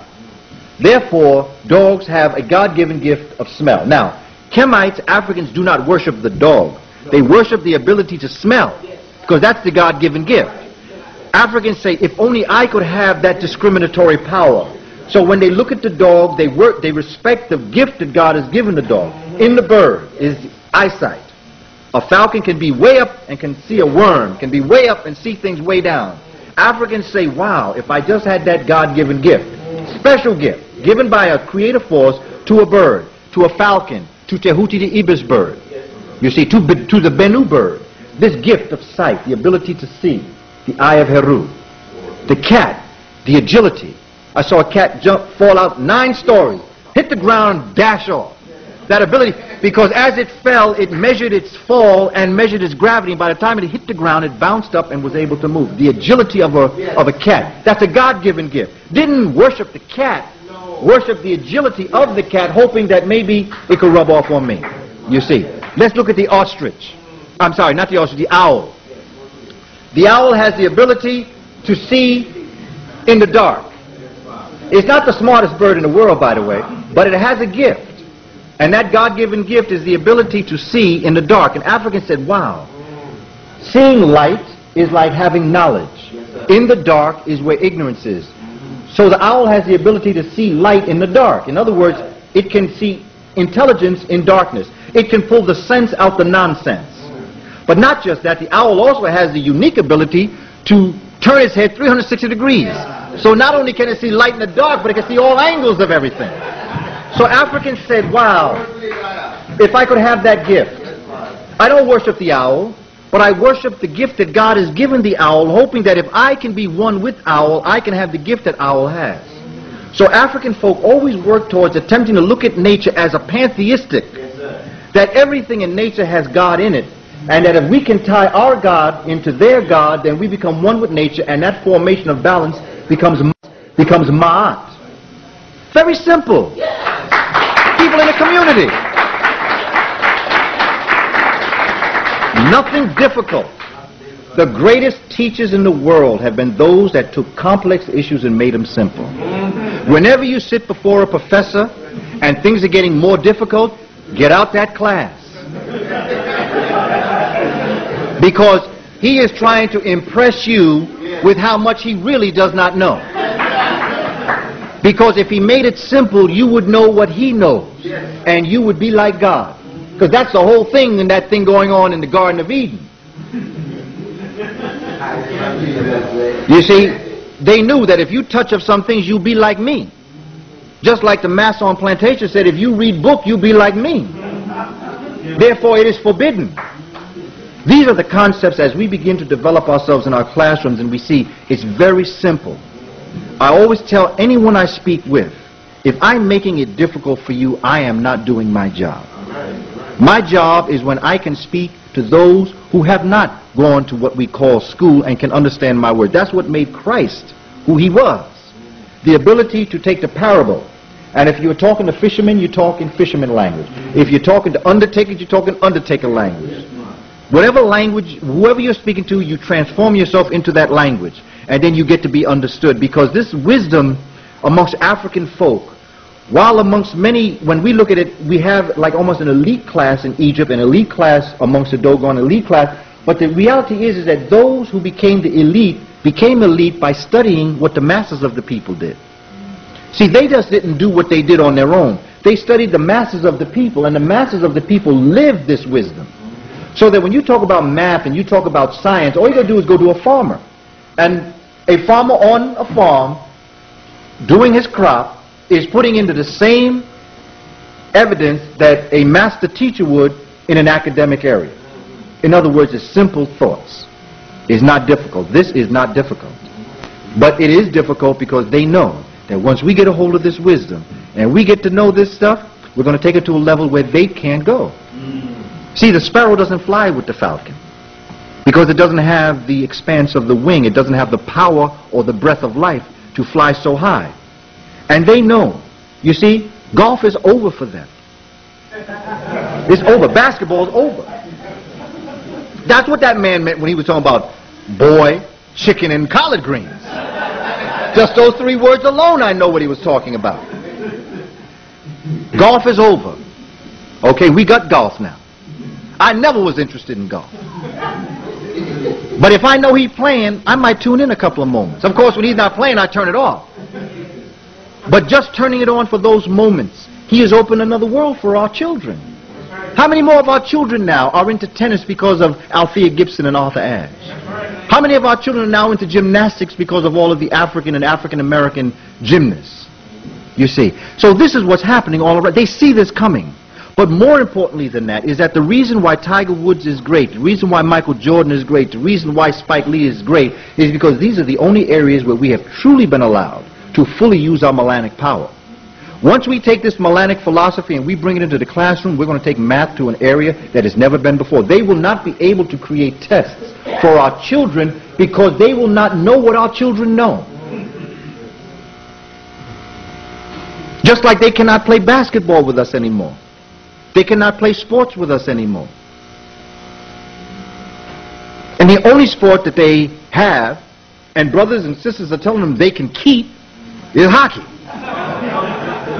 Therefore, dogs have a God-given gift of smell. Now, Kemites, Africans, do not worship the dog. They worship the ability to smell, because that's the God-given gift. Africans say, if only I could have that discriminatory power. So when they look at the dog, they respect the gift that God has given the dog. In the bird is eyesight. A falcon can be way up and can see a worm, can be way up and see things way down. Africans say, wow, if I just had that God-given gift, special gift, given by a creative force to a bird, to a falcon, to Tehuti the ibis bird, you see, to the Bennu bird, this gift of sight, the ability to see, the eye of Heru. The cat, the agility. I saw a cat fall out 9 stories, hit the ground, dash off. That ability, because as it fell, it measured its fall and measured its gravity, and by the time it hit the ground, it bounced up and was able to move. The agility of a cat. That's a God-given gift. Didn't worship the cat, worship the agility of the cat, hoping that maybe it could rub off on me. You see. Let's look at the ostrich. I'm sorry, not the ostrich, the owl. The owl has the ability to see in the dark. It's not the smartest bird in the world, by the way, but it has a gift. And that God-given gift is the ability to see in the dark. And Africans said, wow, seeing light is like having knowledge. In the dark is where ignorance is. So the owl has the ability to see light in the dark. In other words, it can see intelligence in darkness. It can pull the sense out the nonsense. But not just that, the owl also has the unique ability to turn its head 360 degrees. So not only can it see light in the dark, but it can see all angles of everything. So Africans said, wow, if I could have that gift. I don't worship the owl. But I worship the gift that God has given the owl, hoping that if I can be one with owl, I can have the gift that owl has. So African folk always work towards attempting to look at nature as a pantheistic, that everything in nature has God in it, and that if we can tie our God into their God, then we become one with nature, and that formation of balance becomes Ma'at. Very simple. People in the community. Nothing difficult. The greatest teachers in the world have been those that took complex issues and made them simple. Whenever you sit before a professor and things are getting more difficult, get out that class. Because he is trying to impress you with how much he really does not know. Because if he made it simple, you would know what he knows. And you would be like God. Because that's the whole thing in that thing going on in the Garden of Eden. You see, they knew that if you touch of some things, you'll be like me. Just like the master on plantation said, if you read book, you'll be like me. Therefore, it is forbidden. These are the concepts as we begin to develop ourselves in our classrooms, and we see it's very simple. I always tell anyone I speak with, if I'm making it difficult for you, I am not doing my job. My job is when I can speak to those who have not gone to what we call school and can understand my word. That's what made Christ who he was. The ability to take the parable. And if you're talking to fishermen, you talk in fisherman language. If you're talking to undertakers, you talk in undertaker language. Whatever language, whoever you're speaking to, you transform yourself into that language. And then you get to be understood. Because this wisdom amongst African folk, while amongst many, when we look at it, we have like almost an elite class in Egypt, an elite class amongst the Dogon elite class. But the reality is that those who became the elite became elite by studying what the masses of the people did. See, they just didn't do what they did on their own. They studied the masses of the people, and the masses of the people lived this wisdom. So that when you talk about math and you talk about science, all you got to do is go to a farmer. And a farmer on a farm doing his crop is putting into the same evidence that a master teacher would in an academic area. In other words, it's simple thoughts. It's not difficult. This is not difficult. But it is difficult because they know that once we get a hold of this wisdom and we get to know this stuff, we're going to take it to a level where they can't go. See, the sparrow doesn't fly with the falcon because it doesn't have the expanse of the wing. It doesn't have the power or the breath of life to fly so high. And they know. You see, golf is over for them. It's over. Basketball is over. That's what that man meant when he was talking about boy, chicken, and collard greens. Just those three words alone, I know what he was talking about. Golf is over. Okay, we got golf now. I never was interested in golf. But if I know he's playing, I might tune in a couple of moments. Of course, when he's not playing, I turn it off. But just turning it on for those moments, he has opened another world for our children. How many more of our children now are into tennis because of Althea Gibson and Arthur Ashe? How many of our children are now into gymnastics because of all of the African and African-American gymnasts? You see. So this is what's happening all around. They see this coming. But more importantly than that is that the reason why Tiger Woods is great, the reason why Michael Jordan is great, the reason why Spike Lee is great is because these are the only areas where we have truly been allowed to fully use our melanic power. Once we take this melanic philosophy and we bring it into the classroom, we're going to take math to an area that has never been before. They will not be able to create tests for our children because they will not know what our children know. Just like they cannot play basketball with us anymore. They cannot play sports with us anymore. And the only sport that they have, and brothers and sisters are telling them they can keep, is hockey.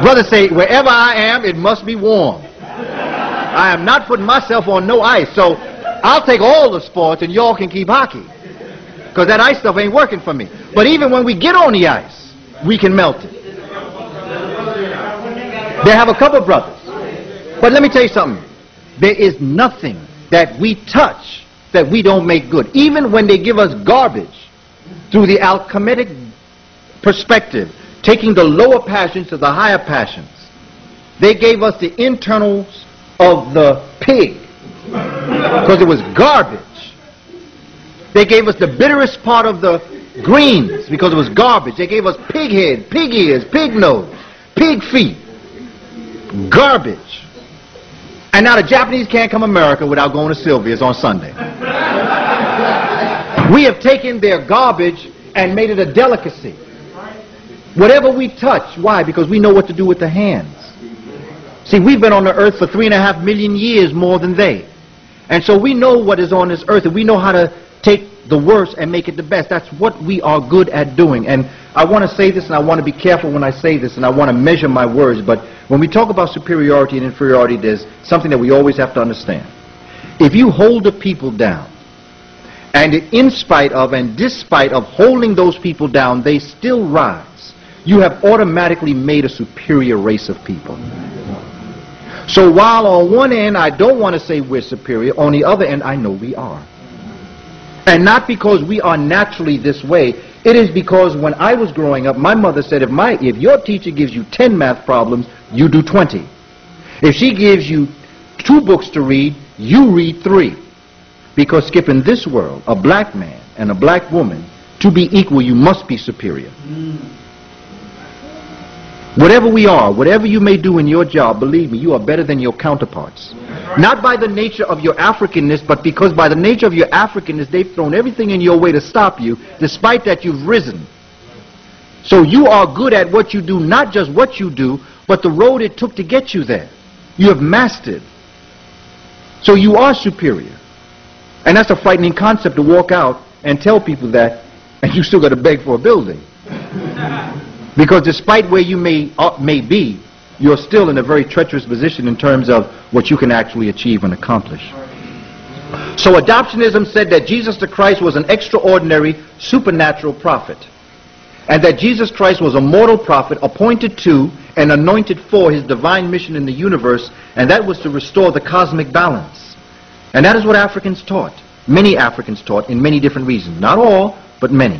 Brothers say, wherever I am, it must be warm. I am not putting myself on no ice, so I'll take all the sports and y'all can keep hockey. Because that ice stuff ain't working for me. But even when we get on the ice, we can melt it. They have a couple of brothers. But let me tell you something. There is nothing that we touch that we don't make good. Even when they give us garbage through the alchemic perspective, taking the lower passions to the higher passions. They gave us the internals of the pig because it was garbage. They gave us the bitterest part of the greens because it was garbage. They gave us pig head, pig ears, pig nose, pig feet. Garbage. And now the Japanese can't come to America without going to Sylvia's on Sunday. We have taken their garbage and made it a delicacy. Whatever we touch, why? Because we know what to do with the hands. See, we've been on the earth for 3.5 million years more than they. And so we know what is on this earth, and we know how to take the worst and make it the best. That's what we are good at doing. And I want to say this, and I want to be careful when I say this, and I want to measure my words, but when we talk about superiority and inferiority, there's something that we always have to understand. If you hold the people down, and in spite of and despite of holding those people down, they still rise, you have automatically made a superior race of people. So while on one end I don't want to say we're superior, on the other end I know we are. And not because we are naturally this way. It is because when I was growing up, my mother said, if your teacher gives you 10 math problems, you do 20. If she gives you 2 books to read, you read 3. Because, Skip, in this world, a black man and a black woman, to be equal, you must be superior. Whatever we are, whatever you may do in your job, believe me, you are better than your counterparts. Not by the nature of your Africanness, but because by the nature of your Africanness, they've thrown everything in your way to stop you. Despite that, you've risen. So you are good at what you do, not just what you do, but the road it took to get you there. You have mastered. So you are superior. And that's a frightening concept to walk out and tell people that, and you still got to beg for a building. Because despite where you may be, you're still in a very treacherous position in terms of what you can actually achieve and accomplish. So adoptionism said that Jesus the Christ was an extraordinary supernatural prophet, and that Jesus Christ was a mortal prophet appointed to and anointed for his divine mission in the universe, and that was to restore the cosmic balance. And that is what Africans taught. Many Africans taught in many different reasons. Not all, but many.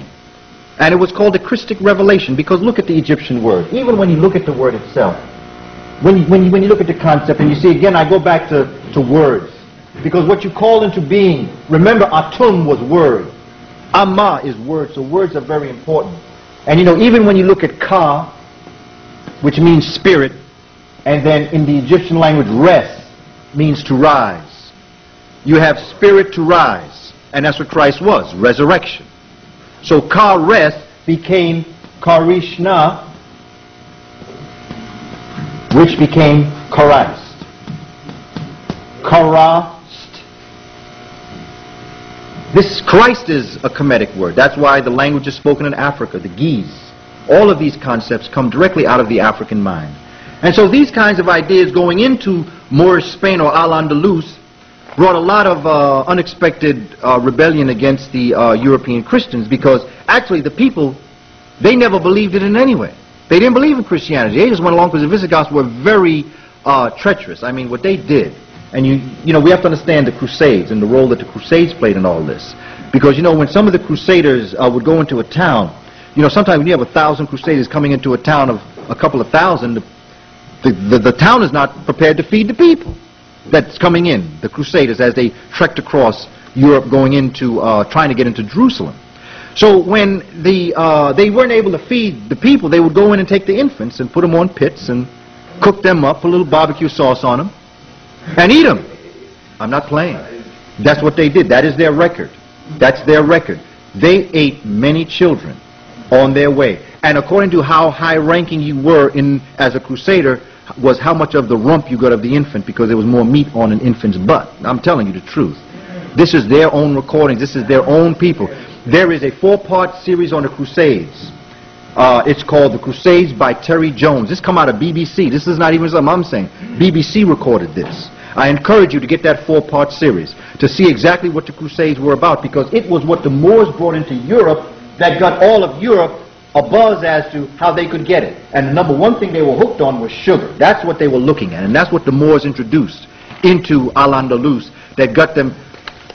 And it was called a Christic revelation, because look at the Egyptian word. Even when you look at the word itself, when you look at the concept, and you see, again, I go back to words. Because what you call into being, remember, Atum was word. Amma is word, so words are very important. And you know, even when you look at Ka, which means spirit, and then in the Egyptian language, res means to rise. You have spirit to rise, and that's what Christ was, resurrection. So Ka res became Karishna, which became Christ. Karast. This Christ is a Kemetic word. That's why the language is spoken in Africa, the Ge'ez. All of these concepts come directly out of the African mind. And so these kinds of ideas going into Moorish Spain or Al-Andalus brought a lot of unexpected rebellion against the European Christians, because actually the people, they never believed it in any way. They didn't believe in Christianity. They just went along because the Visigoths were very treacherous. I mean, what they did, and you know, we have to understand the Crusades and the role that the Crusades played in all this. Because, you know, when some of the Crusaders would go into a town, you know, sometimes when you have 1,000 Crusaders coming into a town of a couple of thousand, the town is not prepared to feed the people that's coming in, the Crusaders, as they trekked across Europe going into, trying to get into Jerusalem. So when they weren't able to feed the people, they would go in and take the infants and put them on pits and cook them up, put a little barbecue sauce on them, and eat them. I'm not playing. That's what they did. That is their record. That's their record. They ate many children on their way. And according to how high-ranking you were as a Crusader, was how much of the rump you got of the infant, because there was more meat on an infant's butt. I'm telling you the truth. This is their own recordings. This is their own people. There is a 4-part series on the Crusades. It's called The Crusades by Terry Jones. This come out of BBC. This is not even something I'm saying. BBC recorded this. I encourage you to get that 4-part series to see exactly what the Crusades were about, because it was what the Moors brought into Europe that got all of Europe a buzz as to how they could get it. And the number one thing they were hooked on was sugar. That's what they were looking at, and that's what the Moors introduced into Al-Andalus that got them.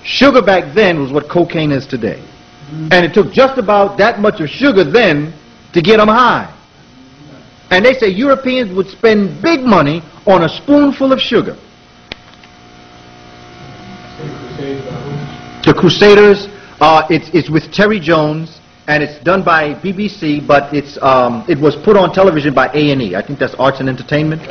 Sugar back then was what cocaine is today. And it took just about that much of sugar then to get them high. And they say Europeans would spend big money on a spoonful of sugar. The Crusaders It's with Terry Jones, and it's done by BBC, but it was put on television by A&E. I think that's Arts and Entertainment.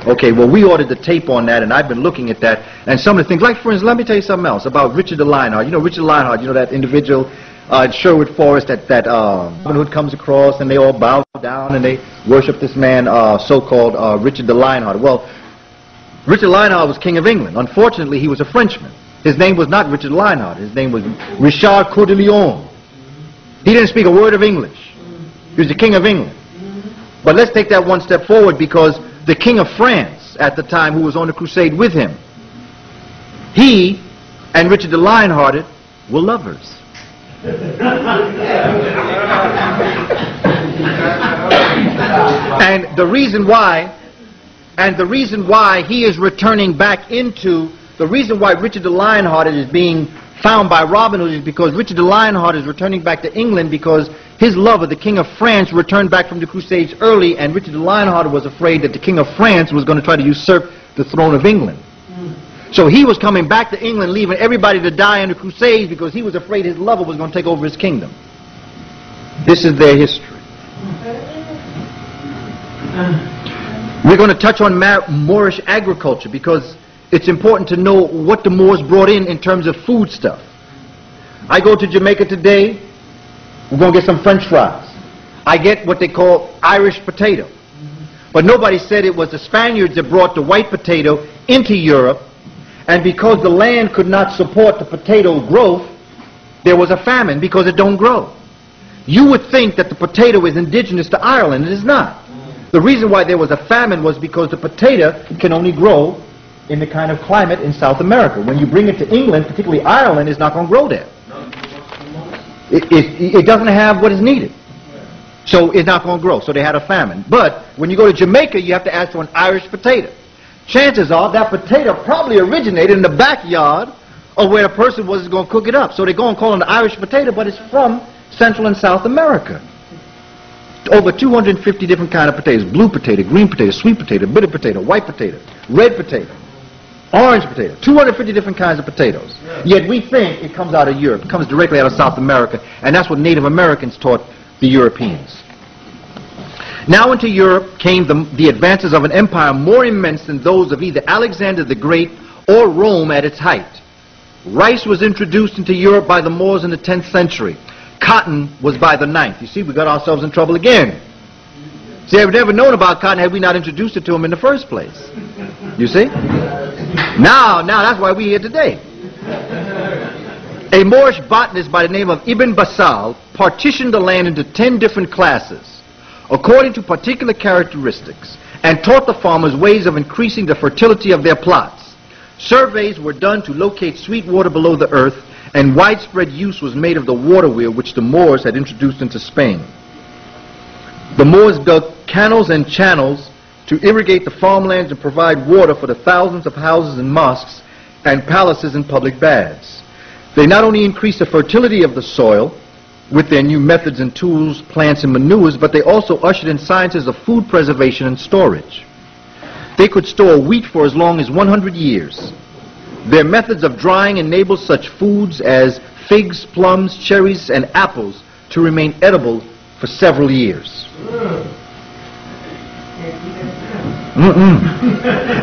Okay, well, we ordered the tape on that, and I've been looking at that, and some of the things, like, for instance, let me tell you something else about Richard the Lionheart. You know Richard the Lionheart, you know that individual in Sherwood Forest that Robin Hood comes across, and they all bow down, and they worship this man, so-called Richard the Lionheart. Well, Richard Lionheart was King of England. Unfortunately, he was a Frenchman. His name was not Richard Lionheart. His name was Richard Coeur de Lion. He didn't speak a word of English. He was the King of England. But let's take that one step forward, because the King of France at the time, who was on the crusade with him, he and Richard the Lionhearted were lovers. And the reason why he is returning back into, the reason why Richard the Lionhearted is being found by Robin Hood is because Richard the Lionhearted is returning back to England because his lover, the King of France, returned back from the Crusades early, and Richard the Lionhearted was afraid that the King of France was going to try to usurp the throne of England. So he was coming back to England, leaving everybody to die in the Crusades because he was afraid his lover was going to take over his kingdom. This is their history. We're going to touch on Moorish agriculture because it's important to know what the Moors brought in terms of food stuff. I go to Jamaica today, we're going to get some French fries. I get what they call Irish potato. But nobody said it was the Spaniards that brought the white potato into Europe, and because the land could not support the potato growth, there was a famine because it don't grow. You would think that the potato is indigenous to Ireland. It is not. The reason why there was a famine was because the potato can only grow in the kind of climate in South America. When you bring it to England, particularly Ireland, it's not going to grow there. It doesn't have what is needed. So it's not going to grow. So they had a famine. But when you go to Jamaica, you have to ask for an Irish potato. Chances are that potato probably originated in the backyard of where a person was going to cook it up. So they go and call it an Irish potato, but it's from Central and South America. Over 250 different kinds of potatoes. Blue potato, green potato, sweet potato, bitter potato, white potato, red potato, orange potato. 250 different kinds of potatoes. Yet we think it comes out of Europe. It comes directly out of South America. And that's what Native Americans taught the Europeans. Now into Europe came the advances of an empire more immense than those of either Alexander the Great or Rome at its height. Rice was introduced into Europe by the Moors in the 10th century. Cotton was by the 9th. You see, we got ourselves in trouble again. See, I would never known about cotton had we not introduced it to them in the first place. You see? Now that's why we're here today. A Moorish botanist by the name of Ibn Basal partitioned the land into 10 different classes according to particular characteristics and taught the farmers ways of increasing the fertility of their plots. Surveys were done to locate sweet water below the earth, and widespread use was made of the water wheel which the Moors had introduced into Spain. The Moors dug canals and channels to irrigate the farmlands and provide water for the thousands of houses and mosques and palaces and public baths. They not only increased the fertility of the soil with their new methods and tools, plants and manures, but they also ushered in sciences of food preservation and storage. They could store wheat for as long as 100 years. Their methods of drying enabled such foods as figs, plums, cherries, and apples to remain edible for several years.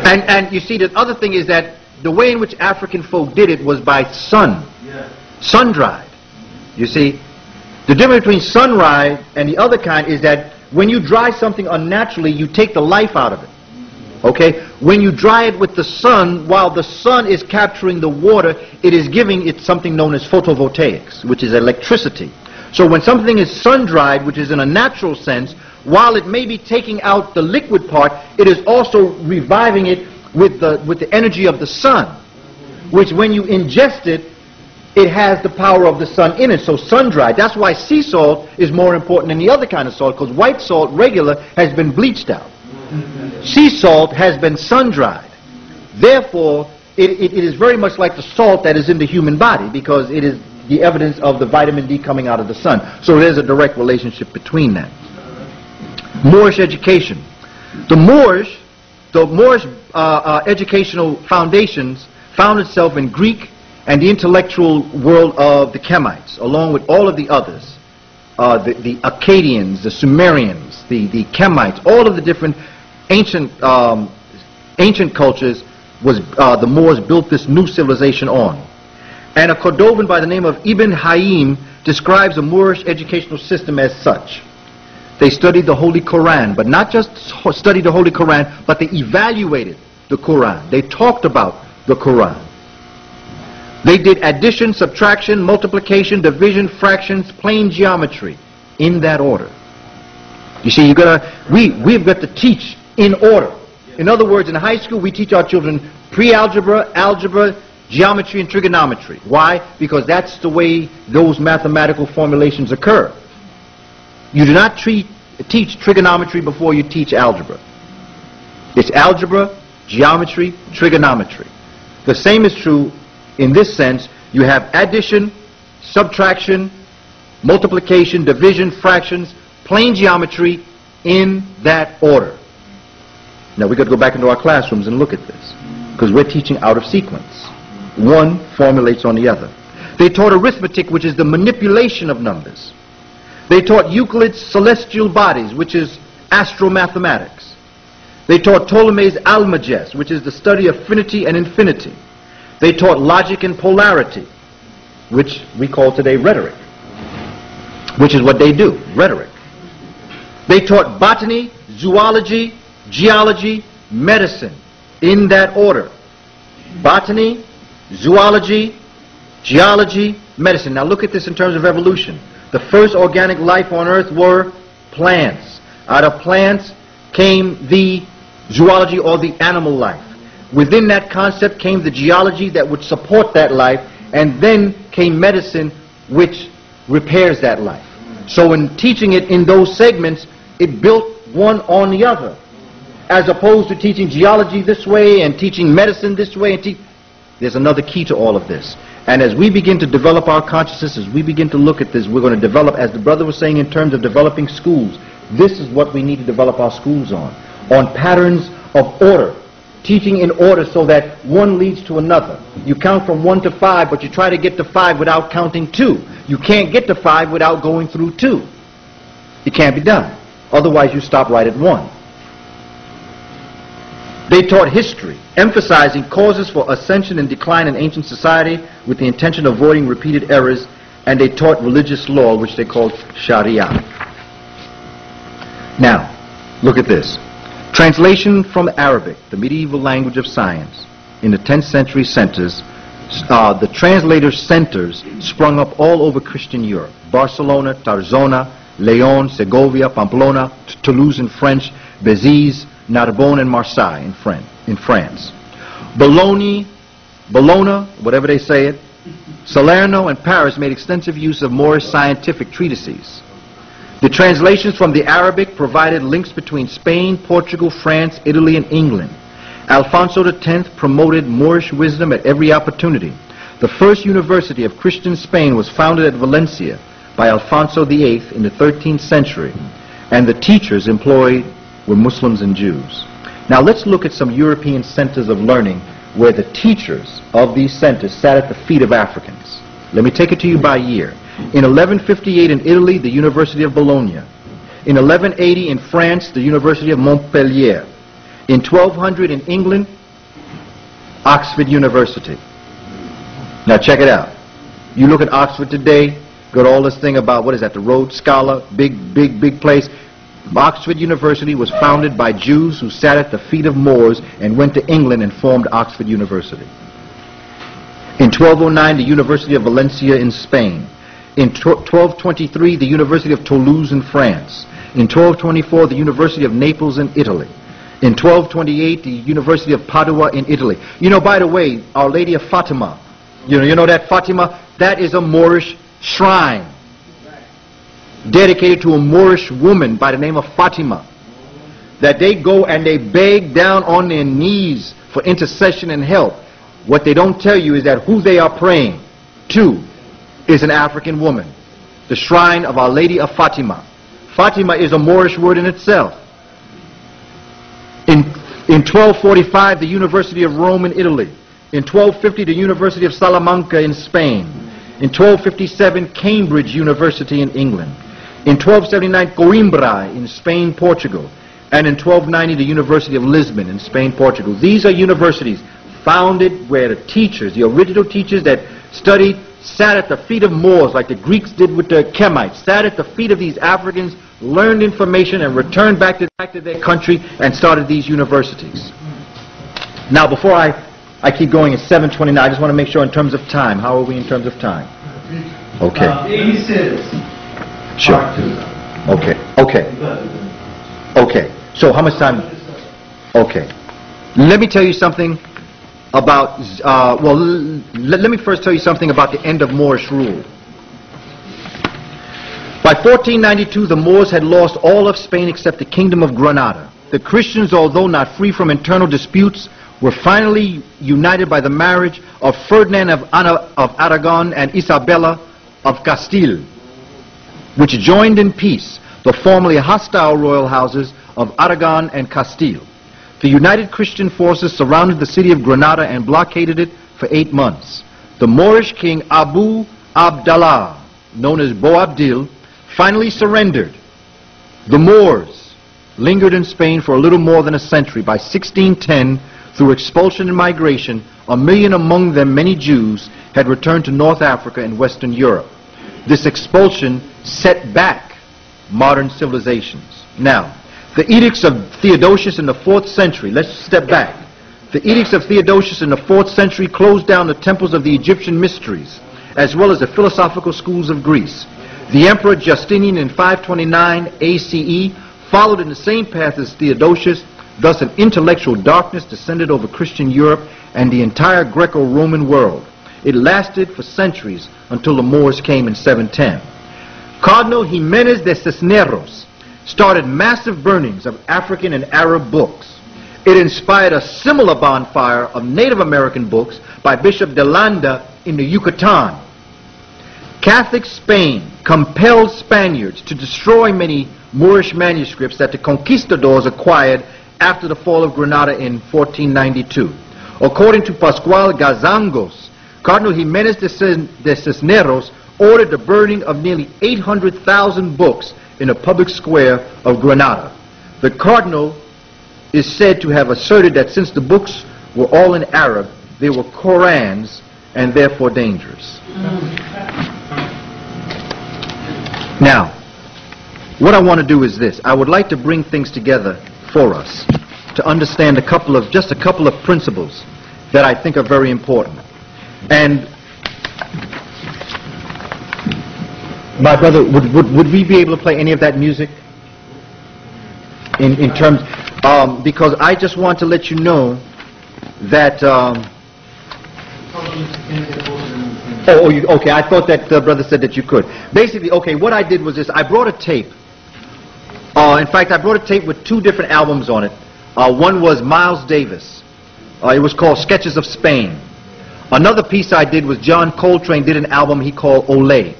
And you see, the other thing is that the way in which African folk did it was by sun-dried. You see, the difference between sun-dried and the other kind is that when you dry something unnaturally, you take the life out of it. Okay? When you dry it with the sun, while the sun is capturing the water, it is giving it something known as photovoltaics, which is electricity. So when something is sun-dried, which is in a natural sense, while it may be taking out the liquid part, it is also reviving it with the energy of the sun, which when you ingest it, it has the power of the sun in it. So sun-dried. That's why sea salt is more important than the other kind of salt, because white salt, regular, has been bleached out. Sea salt has been sun-dried. Therefore, it is very much like the salt that is in the human body, because it is the evidence of the vitamin D coming out of the sun. So there's a direct relationship between that. Moorish education. The Moorish educational foundations found itself in Greek, and the intellectual world of the Kemites, along with all of the others, the Akkadians, the Sumerians, the Kemites, all of the different ancient cultures, the Moors built this new civilization on. And a Cordovan by the name of Ibn Hayim describes a Moorish educational system as such. They studied the Holy Quran, but not just studied the Holy Quran, but they evaluated the Quran. They talked about the Quran. They did addition, subtraction, multiplication, division, fractions, plane geometry, in that order. You see, we've got to teach in order. In other words, in high school, we teach our children pre-algebra, algebra, geometry, and trigonometry. Why? Because that's the way those mathematical formulations occur. You do not teach trigonometry before you teach algebra. It's algebra, geometry, trigonometry. The same is true in this sense. You have addition, subtraction, multiplication, division, fractions, plane geometry, in that order. Now we've got to go back into our classrooms and look at this, because we're teaching out of sequence. One formulates on the other. They taught arithmetic, which is the manipulation of numbers. They taught Euclid's celestial bodies, which is astromathematics. They taught Ptolemy's Almagest, which is the study of finity and infinity. They taught logic and polarity, which we call today rhetoric, which is what they do, rhetoric. They taught botany, zoology, geology, medicine, in that order. Botany, zoology, geology, medicine. Now look at this in terms of evolution. The first organic life on earth were plants. Out of plants came the zoology, or the animal life. Within that concept came the geology that would support that life, and then came medicine, which repairs that life. So in teaching it in those segments, it built one on the other, as opposed to teaching geology this way and teaching medicine this way. There's another key to all of this. And as we begin to develop our consciousness, as we begin to look at this, we're going to develop, as the brother was saying, in terms of developing schools. This is what we need to develop our schools on patterns of order. Teaching in order so that one leads to another. You count from 1 to 5, but you try to get to 5 without counting 2. You can't get to 5 without going through 2. It can't be done. Otherwise you stop right at 1. They taught history, emphasizing causes for ascension and decline in ancient society with the intention of avoiding repeated errors, and they taught religious law, which they called Sharia. Now, look at this. Translation from Arabic, the medieval language of science, in the 10th century centers. The translator centers sprung up all over Christian Europe. Barcelona, Tarazona, Leon, Segovia, Pamplona, Toulouse in French, Béziers, Narbonne, and Marseille in France. Bologna, whatever they say it, Salerno, and Paris made extensive use of Moorish scientific treatises. The translations from the Arabic provided links between Spain, Portugal, France, Italy, and England. Alfonso X promoted Moorish wisdom at every opportunity. The first university of Christian Spain was founded at Valencia by Alfonso VIII in the 13th century, and the teachers employed were Muslims and Jews. Now let's look at some European centers of learning where the teachers of these centers sat at the feet of Africans. Let me take it to you by year. In 1158 in Italy, the University of Bologna. In 1180 in France, the University of Montpellier. In 1200 in England, Oxford University. Now check it out. You look at Oxford today, got all this thing about, what is that, the Rhodes Scholar, big place. Oxford University was founded by Jews who sat at the feet of Moors and went to England and formed Oxford University. In 1209, the University of Valencia in Spain. In 1223, the University of Toulouse in France. In 1224, the University of Naples in Italy. In 1228, the University of Padua in Italy. You know, by the way, Our Lady of Fatima, you know that Fatima? That is a Moorish shrine dedicated to a Moorish woman by the name of Fatima, that they go and they beg down on their knees for intercession and help. What they don't tell you is that who they are praying to is an African woman. The shrine of Our Lady of Fatima. Fatima is a Moorish word in itself. In 1245, the University of Rome in Italy. In 1250, the University of Salamanca in Spain. In 1257, Cambridge University in England. In 1279, Coimbra in Spain, Portugal. And in 1290, the University of Lisbon in Spain, Portugal. These are universities founded where the teachers, the original teachers that studied, sat at the feet of Moors like the Greeks did with the Kemites, sat at the feet of these Africans, learned information, and returned back to their country and started these universities. Now, before I keep going at 7:29, I just want to make sure in terms of time. How are we in terms of time? Okay. 86. Sure. Okay. Okay. Okay. So how much time? Okay. Let me tell you something about, let me first tell you something about the end of Moorish rule. By 1492, the Moors had lost all of Spain except the Kingdom of Granada. The Christians, although not free from internal disputes, were finally united by the marriage of Ferdinand of Aragon and Isabella of Castile, which joined in peace the formerly hostile royal houses of Aragon and Castile. The united Christian forces surrounded the city of Granada and blockaded it for 8 months. The Moorish king Abu Abdallah, known as Boabdil, finally surrendered. The Moors lingered in Spain for a little more than a century. By 1610, through expulsion and migration, 1 million, among them many Jews, had returned to North Africa and Western Europe. This expulsion set back modern civilizations. Now, the edicts of Theodosius in the 4th century, let's step back. The edicts of Theodosius in the 4th century closed down the temples of the Egyptian mysteries, as well as the philosophical schools of Greece. The Emperor Justinian in 529 ACE followed in the same path as Theodosius. Thus an intellectual darkness descended over Christian Europe and the entire Greco-Roman world. It lasted for centuries until the Moors came in 710. Cardinal Jimenez de Cisneros started massive burnings of African and Arab books. It inspired a similar bonfire of Native American books by Bishop de Landa in the Yucatan. Catholic Spain compelled Spaniards to destroy many Moorish manuscripts that the conquistadors acquired after the fall of Granada in 1492. According to Pascual Gazangos, Cardinal Jimenez de Cisneros ordered the burning of nearly 800,000 books in a public square of Granada. The cardinal is said to have asserted that since the books were all in Arab, they were Korans and therefore dangerous. Now, what I want to do is this. I would like to bring things together for us to understand just a couple of principles that I think are very important. And my brother, would we be able to play any of that music? In terms, because I just want to let you know that. Okay. I thought that the brother said that you could. Basically, okay. What I did was this. I brought a tape. In fact, I brought a tape with 2 different albums on it. One was Miles Davis. It was called Sketches of Spain. Another piece I did was John Coltrane did an album he called Olé.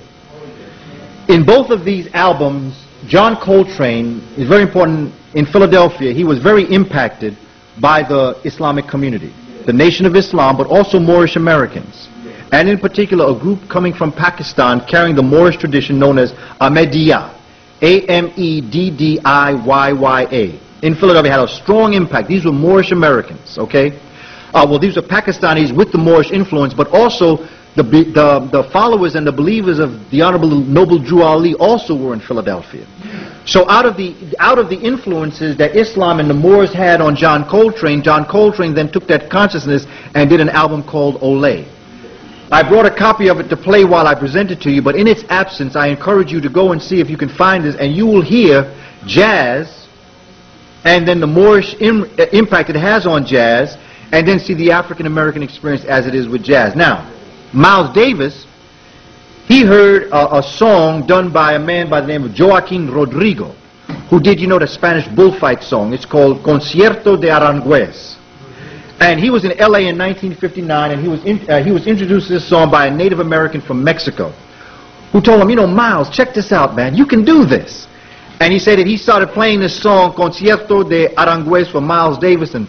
In both of these albums, John Coltrane is very important. In Philadelphia, he was very impacted by the Islamic community, the Nation of Islam, but also Moorish Americans. And in particular, a group coming from Pakistan carrying the Moorish tradition known as Ahmadiyya. Ameddiyya. In Philadelphia, had a strong impact. These were Moorish Americans, okay? These were Pakistanis with the Moorish influence, but also the followers and the believers of the Honorable Noble Drew Ali also were in Philadelphia. So out of the influences that Islam and the Moors had on John Coltrane then took that consciousness and did an album called Olé. I brought a copy of it to play while I present it to you, but in its absence, I encourage you to go and see if you can find this, and you will hear jazz, and then the Moorish impact it has on jazz, and then see the African-American experience as it is with jazz. Now, Miles Davis, he heard a song done by a man by the name of Joaquin Rodrigo, who did, the Spanish bullfight song. It's called Concierto de Aranjuez. And he was in L.A. in 1959, and he was introduced to this song by a Native American from Mexico, who told him, Miles, check this out, man. You can do this. And he said that he started playing this song, Concierto de Aranjuez, for Miles Davis, and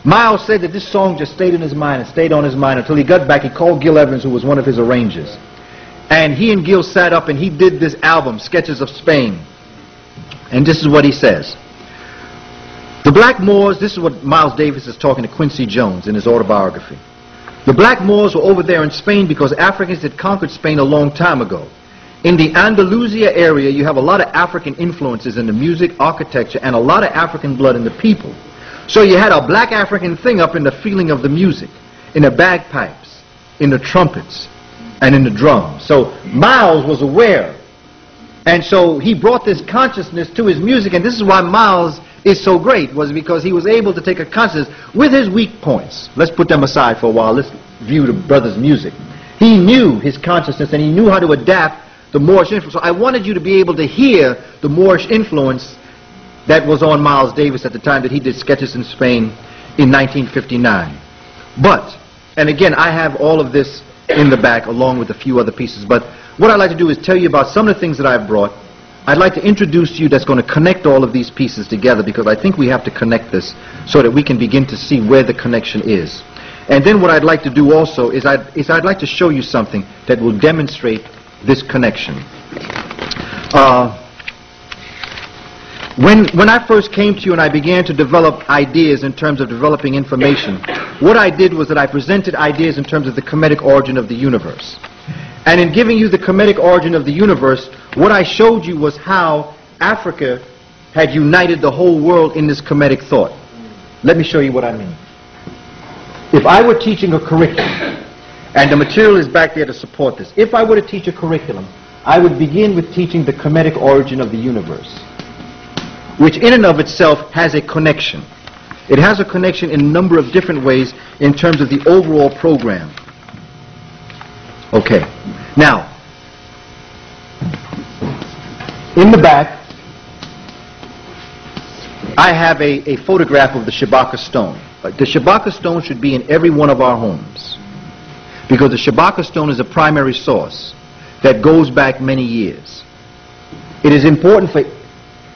Miles said that this song just stayed in his mind and stayed on his mind until he got back. He called Gil Evans, who was one of his arrangers. And he and Gil sat up and he did this album, Sketches of Spain. And this is what he says. The Black Moors, this is what Miles Davis is talking to Quincy Jones in his autobiography. The Black Moors were over there in Spain because Africans had conquered Spain a long time ago. In the Andalusia area, you have a lot of African influences in the music, architecture, and a lot of African blood in the people. So you had a black African thing up in the feeling of the music, in the bagpipes, in the trumpets, and in the drums. So Miles was aware. And so he brought this consciousness to his music, and this is why Miles is so great, was because he was able to take a consciousness with his weak points. Let's put them aside for a while. Let's view the brother's music. He knew his consciousness, and he knew how to adapt the Moorish influence. So I wanted you to be able to hear the Moorish influence that was on Miles Davis at the time that he did Sketches in Spain in 1959. But, and again, I have all of this in the back along with a few other pieces, but what I'd like to do is tell you about some of the things that I've brought. I'd like to introduce to you that's going to connect all of these pieces together, because I think we have to connect this so that we can begin to see where the connection is. And then what I'd like to do also is I'd like to show you something that will demonstrate this connection. When I first came to you and I began to develop ideas in terms of developing information, what I did was that I presented ideas in terms of the Kemetic origin of the universe. And in giving you the Kemetic origin of the universe, what I showed you was how Africa had united the whole world in this Kemetic thought. Let me show you what I mean. If I were teaching a curriculum, and the material is back there to support this, if I were to teach a curriculum, I would begin with teaching the Kemetic origin of the universe, which in and of itself has a connection. It has a connection in a number of different ways in terms of the overall program. Okay. Now, in the back, I have a photograph of the Shabaka stone. The Shabaka stone should be in every one of our homes, because the Shabaka stone is a primary source that goes back many years. It is important for,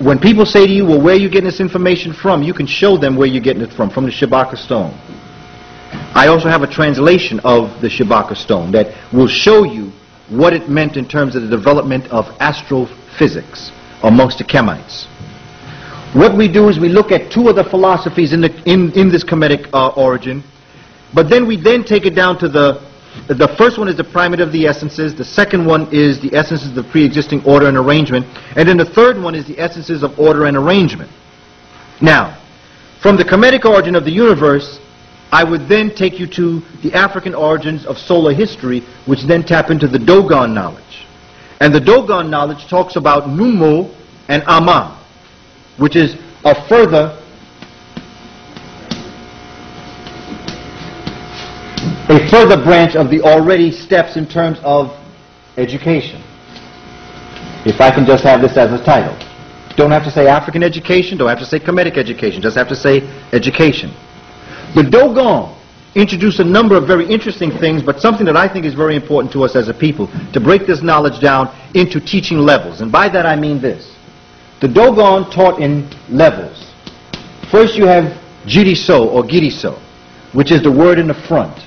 when people say to you, well, where are you getting this information from? You can show them where you're getting it from the Shabaka stone. I also have a translation of the Shabaka stone that will show you what it meant in terms of the development of astrophysics amongst the Kemites. What we do is we look at two of the philosophies in this Kemetic origin, but then we take it down to the first one is the primate of the essences, the second one is the essences of pre-existing order and arrangement, and then the third one is the essences of order and arrangement. Now, from the Kemetic origin of the universe, I would then take you to the African origins of solar history, which then tap into the Dogon knowledge. And the Dogon knowledge talks about Numo and Ama, which is a further branch of the already steps in terms of education. If I can just have this as a title. Don't have to say African education, don't have to say Kemetic education, just have to say education. The Dogon introduced a number of very interesting things, but something that I think is very important to us as a people, to break this knowledge down into teaching levels. And by that I mean this. The Dogon taught in levels. First you have Jiriso or Giriso, which is the word in the front.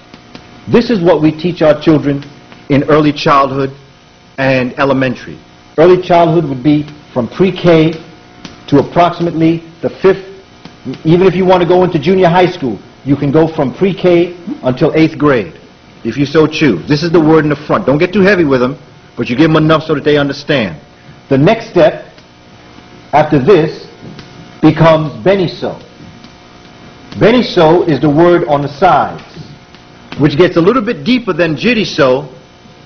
This is what we teach our children in early childhood and elementary. Early childhood would be from pre-K to approximately the 5th. Even if you want to go into junior high school, you can go from pre-K until 8th grade, if you so choose. This is the word in the front. Don't get too heavy with them, but you give them enough so that they understand. The next step after this becomes Beniso. Beniso is the word on the sides, which gets a little bit deeper than Jiriso,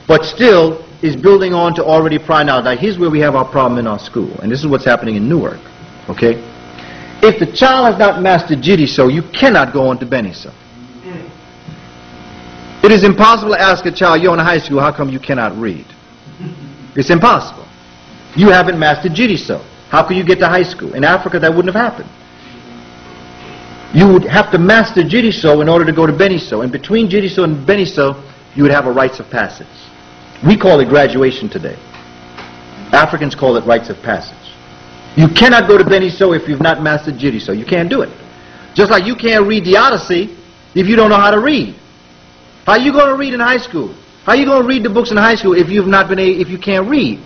but still is building on to already prior knowledge. Now here's where we have our problem in our school, and this is what's happening in Newark. Okay? If the child has not mastered Jiriso, you cannot go on to Beniso. It is impossible to ask a child, you're in high school, how come you cannot read? It's impossible. You haven't mastered Jiriso. How can you get to high school? In Africa, that wouldn't have happened. You would have to master Jiriso in order to go to Beniso. And between Jiriso and Beniso, you would have a rites of passage. We call it graduation today. Africans call it rites of passage. You cannot go to Beniso if you've not mastered Jiriso. You can't do it. Just like you can't read the Odyssey if you don't know how to read. How are you going to read in high school? How are you going to read the books in high school if if you can't read?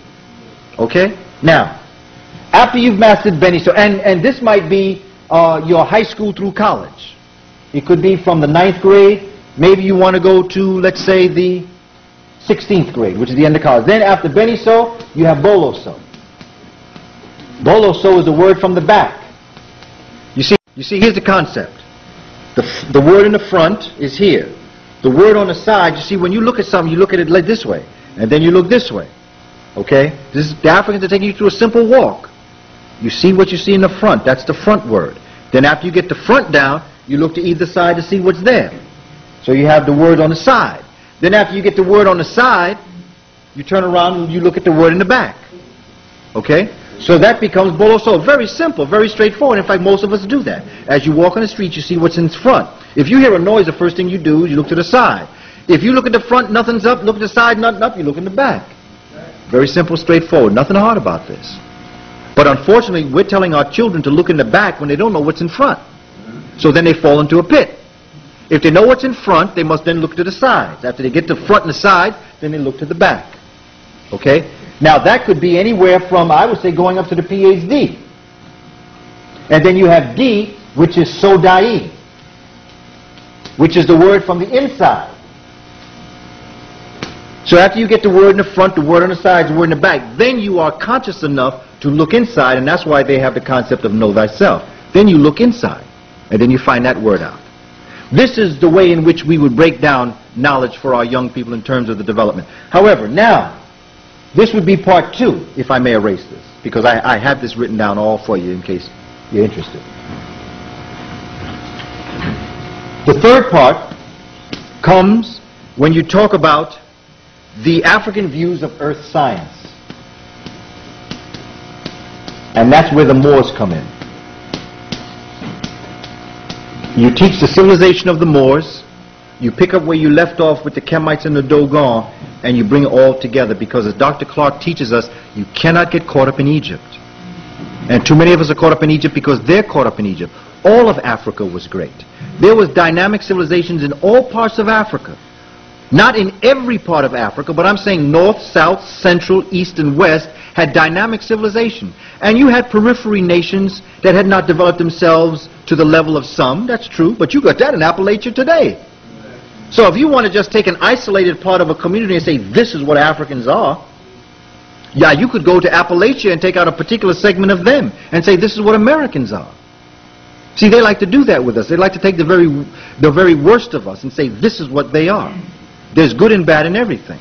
Okay? Now, after you've mastered Beniso, and this might be your high school through college. It could be from the 9th grade. Maybe you want to go to, let's say, the 16th grade, which is the end of college. Then after Beniso, you have Boloso. Boloso is a word from the back. You see, here's the concept. The word in the front is here. The word on the side, you see, when you look at something, you look at it like this way, and then you look this way. Okay? The Africans are taking you through a simple walk. You see what you see in the front. That's the front word. Then after you get the front down, you look to either side to see what's there. So you have the word on the side. Then after you get the word on the side, you turn around and you look at the word in the back. Okay? So that becomes Boloso. Very simple, very straightforward. In fact, most of us do that. As you walk on the street, you see what's in front. If you hear a noise, the first thing you do is you look to the side. If you look at the front, nothing's up. Look at the side, nothing up. You look in the back. Very simple, straightforward. Nothing hard about this. But unfortunately, we're telling our children to look in the back when they don't know what's in front. So then they fall into a pit. If they know what's in front, they must then look to the sides. After they get to the front and the side, then they look to the back. Okay? Now that could be anywhere from, I would say, going up to the PhD. And then you have D, which is Sodai, which is the word from the inside. So after you get the word in the front, the word on the side, the word in the back, then you are conscious enough to look inside, and that's why they have the concept of know thyself. Then you look inside, and then you find that word out. This is the way in which we would break down knowledge for our young people in terms of the development. However, now, this would be part 2, if I may erase this, because I have this written down all for you in case you're interested. The third part comes when you talk about the African views of earth science. And that's where the Moors come in. You teach the civilization of the Moors, you pick up where you left off with the Kemites and the Dogon, and you bring it all together, because as Dr. Clark teaches us, you cannot get caught up in Egypt. And too many of us are caught up in Egypt because they're caught up in Egypt. All of Africa was great. There was dynamic civilizations in all parts of Africa. Not in every part of Africa, but I'm saying north, south, central, east, and west had dynamic civilization. And you had periphery nations that had not developed themselves to the level of some. That's true, but you got that in Appalachia today. So if you want to just take an isolated part of a community and say, this is what Africans are, yeah, you could go to Appalachia and take out a particular segment of them and say, this is what Americans are. See, they like to do that with us. They like to take the very worst of us and say, this is what they are. There's good and bad in everything.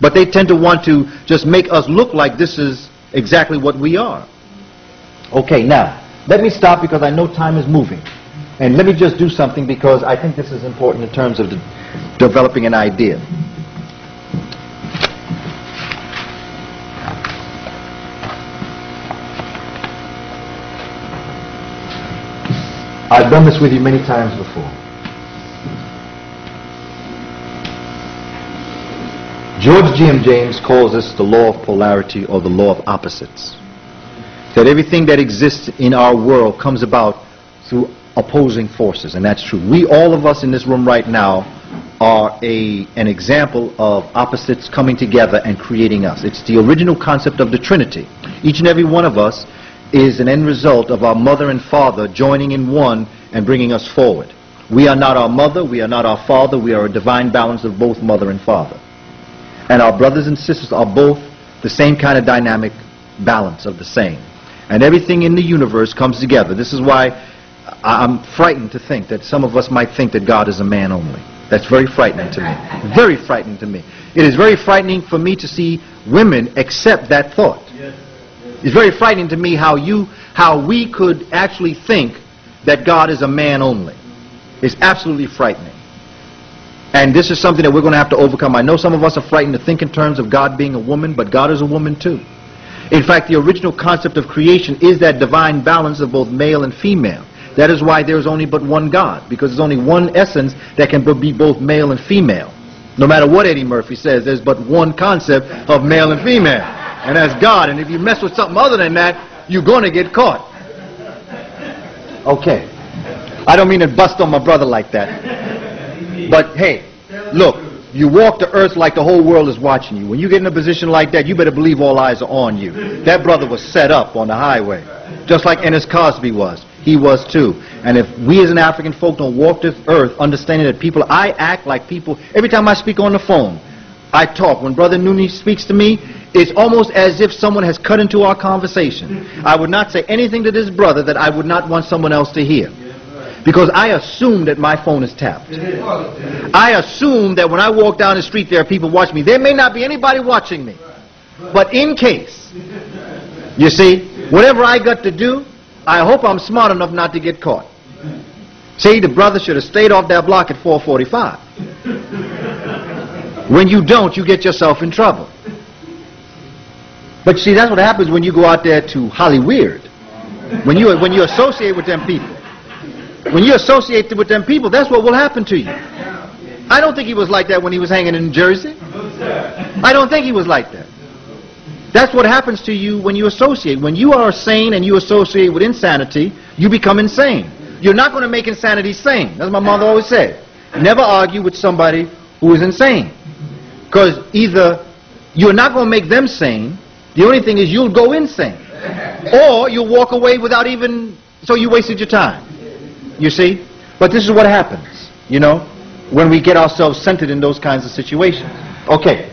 But they tend to want to just make us look like this is exactly what we are. Okay, now, let me stop because I know time is moving. And let me just do something because I think this is important in terms of developing an idea. I've done this with you many times before. George G.M. James calls this the law of polarity or the law of opposites. That everything that exists in our world comes about through opposing forces, and that's true. We, all of us in this room right now, are an example of opposites coming together and creating us. It's the original concept of the Trinity. Each and every one of us is an end result of our mother and father joining in one and bringing us forward. We are not our mother, we are not our father, we are a divine balance of both mother and father. And our brothers and sisters are both the same kind of dynamic balance of the same. And everything in the universe comes together. This is why I'm frightened to think that some of us might think that God is a man only. That's very frightening to me. Very frightening to me. It is very frightening for me to see women accept that thought. It's very frightening to me how we could actually think that God is a man only. It's absolutely frightening. And this is something that we're going to have to overcome. I know some of us are frightened to think in terms of God being a woman, but God is a woman too. In fact, the original concept of creation is that divine balance of both male and female. That is why there's only but one God, because there's only one essence that can be both male and female. No matter what Eddie Murphy says, there's but one concept of male and female, and that's God. And if you mess with something other than that, you're going to get caught. Okay. I don't mean to bust on my brother like that. But hey, look, you walk the earth like the whole world is watching you. When you get in a position like that, you better believe all eyes are on you. That brother was set up on the highway, just like Ennis Cosby was. He was too. And if we as an African folk don't walk this earth understanding that people, I act like people. Every time I speak on the phone, I talk. When Brother Nooney speaks to me, it's almost as if someone has cut into our conversation. I would not say anything to this brother that I would not want someone else to hear. Because I assume that my phone is tapped. I assume that when I walk down the street there are people watching me. There may not be anybody watching me. But in case, you see, whatever I got to do, I hope I'm smart enough not to get caught. See, the brother should have stayed off that block at 4:45. When you don't, you get yourself in trouble. But see, that's what happens when you go out there to Hollyweird. When you associate with them people. When you associate with them people, that's what will happen to you. I don't think he was like that when he was hanging in Jersey. I don't think he was like that. That's what happens to you when you associate. When you are sane and you associate with insanity, you become insane. You're not going to make insanity sane. That's what my mother always said. Never argue with somebody who is insane. Because either you're not going to make them sane, the only thing is you'll go insane. Or you'll walk away without even, so you wasted your time. You see? But this is what happens, you know, when we get ourselves centered in those kinds of situations. Okay.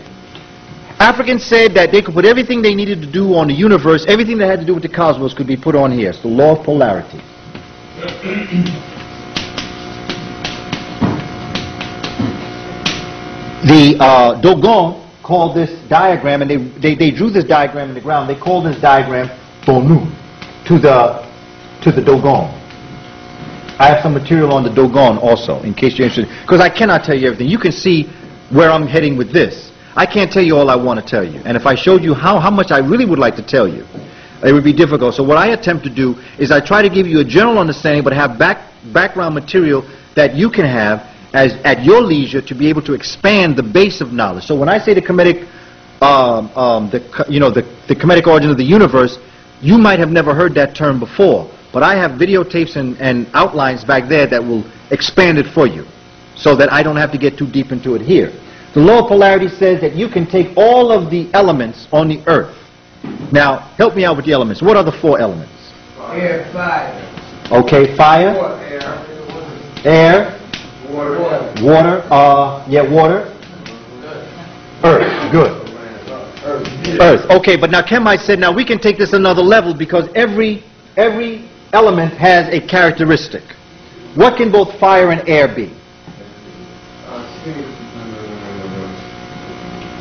Africans said that they could put everything they needed to do on the universe, everything that had to do with the cosmos could be put on here. It's the law of polarity. The Dogon called this diagram, and they drew this diagram in the ground. They called this diagram Tonu, to the Dogon. I have some material on the Dogon also, in case you're interested, because I cannot tell you everything. You can see where I'm heading with this. I can't tell you all I want to tell you. And if I showed you how much I really would like to tell you, it would be difficult. So what I attempt to do is I try to give you a general understanding, but have background material that you can have at your leisure to be able to expand the base of knowledge. So when I say the Kemetic, the Kemetic origin of the universe, you might have never heard that term before. But I have videotapes and outlines back there that will expand it for you, so that I don't have to get too deep into it here. The law of polarity says that you can take all of the elements on the earth. Now, help me out with the elements. What are the four elements? Air, fire. Okay, fire. Air. Water. Water. Earth. Good. Earth. Okay, but now Ken might say, now we can take this another level because every element has a characteristic. What can both fire and air be?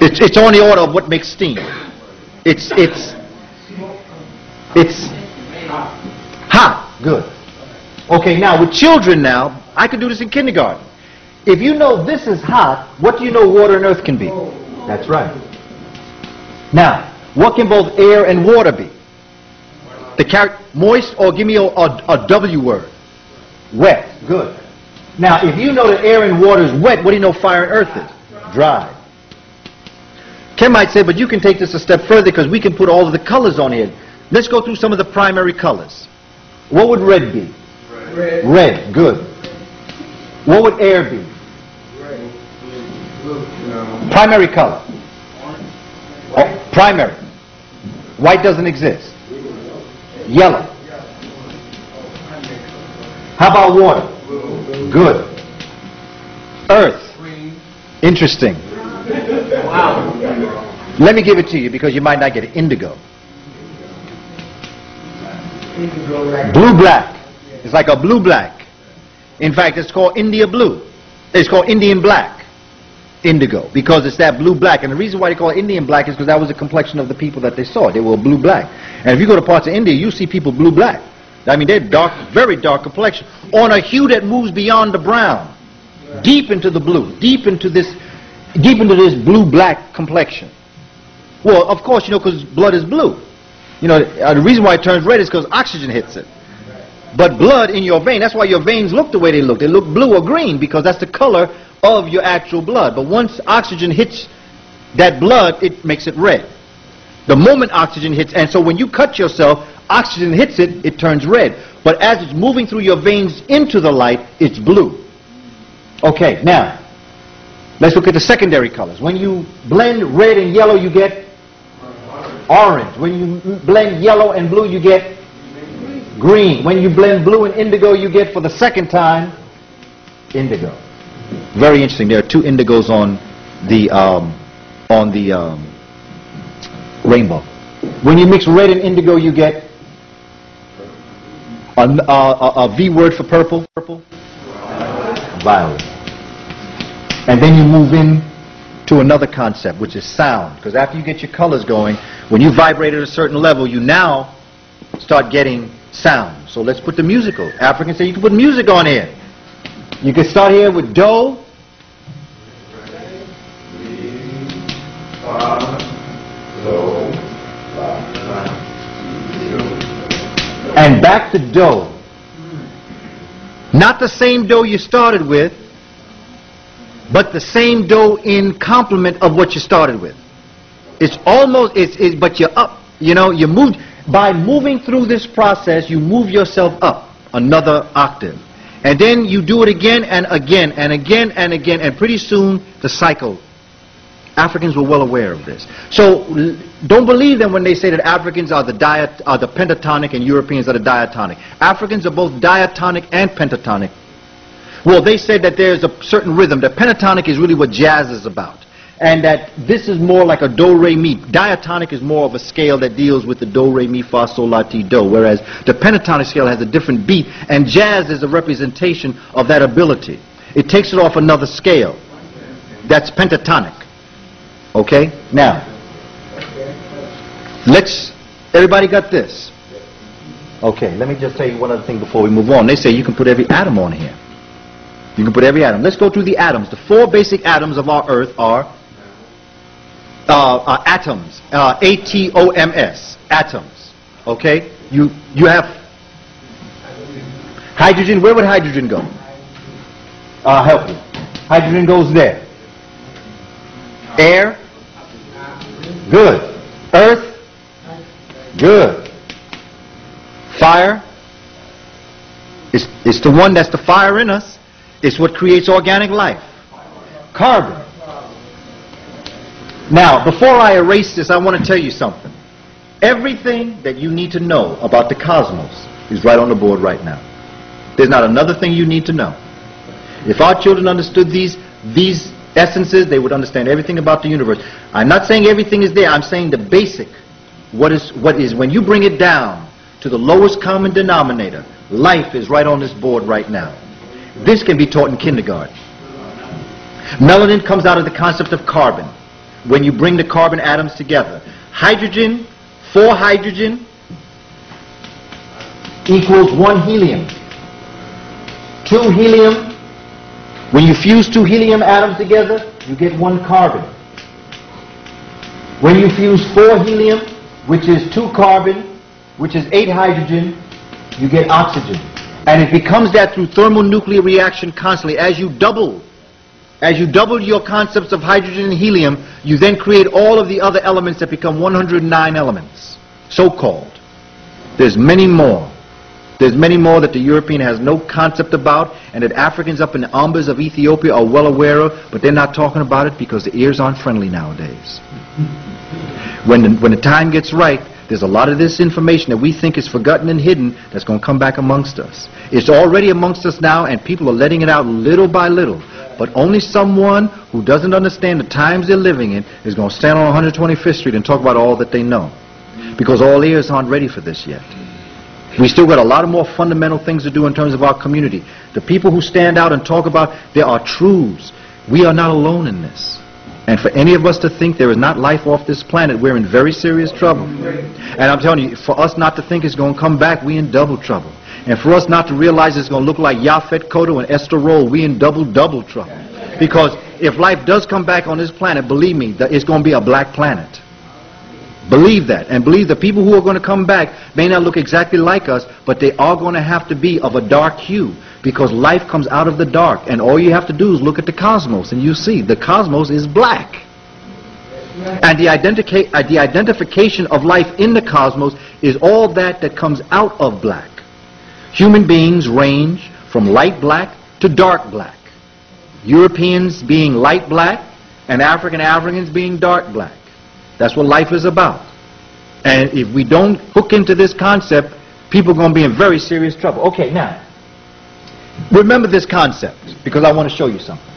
It's on the order of what makes steam. It's hot. Good. Okay, now with children now, I could do this in kindergarten. If you know this is hot, what do you know water and earth can be? That's right. Now, what can both air and water be? Moist, or give me a W word. Wet. Good. Now, if you know that air and water is wet, what do you know fire and earth is? Dry. Ken might say, but you can take this a step further because we can put all of the colors on here. Let's go through some of the primary colors. What would red be? Red. Red. Good. What would air be? Red. Blue. Primary color. Oh, primary. White doesn't exist. Yellow. How about water? Good. Earth. Interesting. Wow. Let me give it to you because you might not get it. Indigo. Blue-black. It's like a blue-black. In fact, it's called India blue. It's called Indian black. Indigo. Because it's that blue-black. And the reason why they call it Indian black is because that was the complexion of the people that they saw. They were blue-black. And if you go to parts of India, you see people blue-black. I mean, they're dark, very dark complexion. On a hue that moves beyond the brown. Deep into the blue. Deep into this blue-black complexion. Well, of course, you know, because blood is blue. You know, the reason why it turns red is because oxygen hits it. But blood in your vein, that's why your veins look the way they look. They look blue or green because that's the color of your actual blood. But once oxygen hits that blood, it makes it red. The moment oxygen hits, and so when you cut yourself, Oxygen hits it, it turns red. But as it's moving through your veins into the light, it's blue. Okay, now, let's look at the secondary colors. When you blend red and yellow, you get orange. When you blend yellow and blue, you get green. When you blend blue and indigo, you get, for the second time, indigo. Very interesting. There are two indigos on the rainbow. When you mix red and indigo, you get a V word for purple. Violet. And then you move in to another concept, which is sound. Because after you get your colors going, when you vibrate at a certain level, you now start getting sound. So let's put the musical. Africans say you can put music on here. You can start here with do. And back to do. Not the same do you started with, but the same do in complement of what you started with. It's almost, but you're up. You know, you moved, by moving through this process, you move yourself up another octave. And then you do it again and again and again and again, and pretty soon the cycle. Africans were well aware of this. So don't believe them when they say that Africans are the pentatonic and Europeans are the diatonic. Africans are both diatonic and pentatonic. Well, they said that there's a certain rhythm, that pentatonic is really what jazz is about, and that this is more like a do, re, mi. Diatonic is more of a scale that deals with the do, re, mi, fa, sol, la, ti, do, whereas the pentatonic scale has a different beat, and jazz is a representation of that ability. It takes it off another scale. That's pentatonic. Okay? Now, everybody got this? Okay, let me just tell you one other thing before we move on. They say you can put every atom on here. You can put every atom. Let's go through the atoms. The four basic atoms of our Earth are atoms. A-T-O-M-S. Atoms. Okay? You have hydrogen. Where would hydrogen go? I'll help you. Hydrogen goes there. Air. Good. Earth. Good. Fire. It's the one that's the fire in us. It's what creates organic life. Carbon. Now, before I erase this, I want to tell you something. Everything that you need to know about the cosmos is right on the board right now. There's not another thing you need to know. If our children understood these essences, they would understand everything about the universe. I'm not saying everything is there. I'm saying the basic. What is when you bring it down to the lowest common denominator, life is right on this board right now. This can be taught in kindergarten. Melanin comes out of the concept of carbon. When you bring the carbon atoms together, hydrogen, 4 hydrogen equals 1 helium. 2 helium. When you fuse 2 helium atoms together, you get 1 carbon. When you fuse 4 helium, which is 2 carbon, which is 8 hydrogen, you get oxygen. And it becomes that through thermonuclear reaction constantly. As you double your concepts of hydrogen and helium, you then create all of the other elements that become 109 elements, so-called. There's many more. There's many more that the European has no concept about, and that Africans up in the Ambas of Ethiopia are well aware of, but they're not talking about it because the ears aren't friendly nowadays. When the time gets right, there's a lot of this information that we think is forgotten and hidden that's going to come back amongst us. It's already amongst us now, and people are letting it out little by little. But only someone who doesn't understand the times they're living in is going to stand on 125th Street and talk about all that they know. Because all ears aren't ready for this yet. We still got a lot of more fundamental things to do in terms of our community. The people who stand out and talk about, there are truths. We are not alone in this. And for any of us to think there is not life off this planet, we're in very serious trouble. And I'm telling you, for us not to think it's going to come back, we're in double trouble. And for us not to realize it's going to look like Yaphet Kotto and Esther Roll, we're in double trouble. Because if life does come back on this planet, believe me, it's going to be a black planet. Believe that. And believe the people who are going to come back may not look exactly like us, but they are going to have to be of a dark hue. Because life comes out of the dark. And all you have to do is look at the cosmos, and you see the cosmos is black. And the identification of life in the cosmos is all that comes out of black. Human beings range from light black to dark black. Europeans being light black and Africans being dark black. That's what life is about. And if we don't hook into this concept, people are going to be in very serious trouble. Okay, now, remember this concept, because I want to show you something.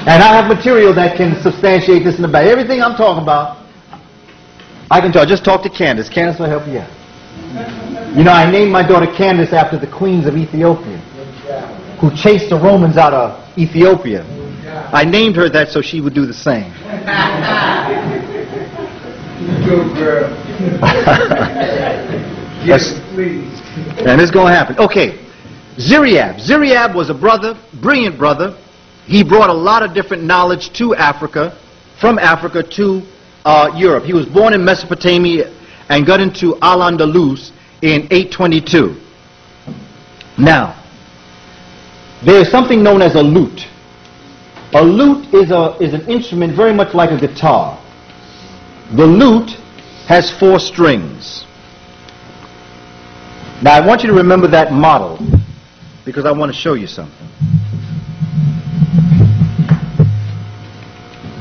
And I have material that can substantiate this in the back. Everything I'm talking about, I can tell. Just talk to Candace. Candace will help you out. You know, I named my daughter Candace after the queens of Ethiopia, who chased the Romans out of Ethiopia. I named her that so she would do the same. Good girl. Yes, please. And it's going to happen. Okay, Ziriab. Ziriab was a brother, brilliant brother. He brought a lot of different knowledge to Africa, from Africa to Europe. He was born in Mesopotamia and got into Al-Andalus in 822. Now, there is something known as a lute. A lute is an instrument very much like a guitar. The lute has 4 strings. Now, I want you to remember that model, because I want to show you something.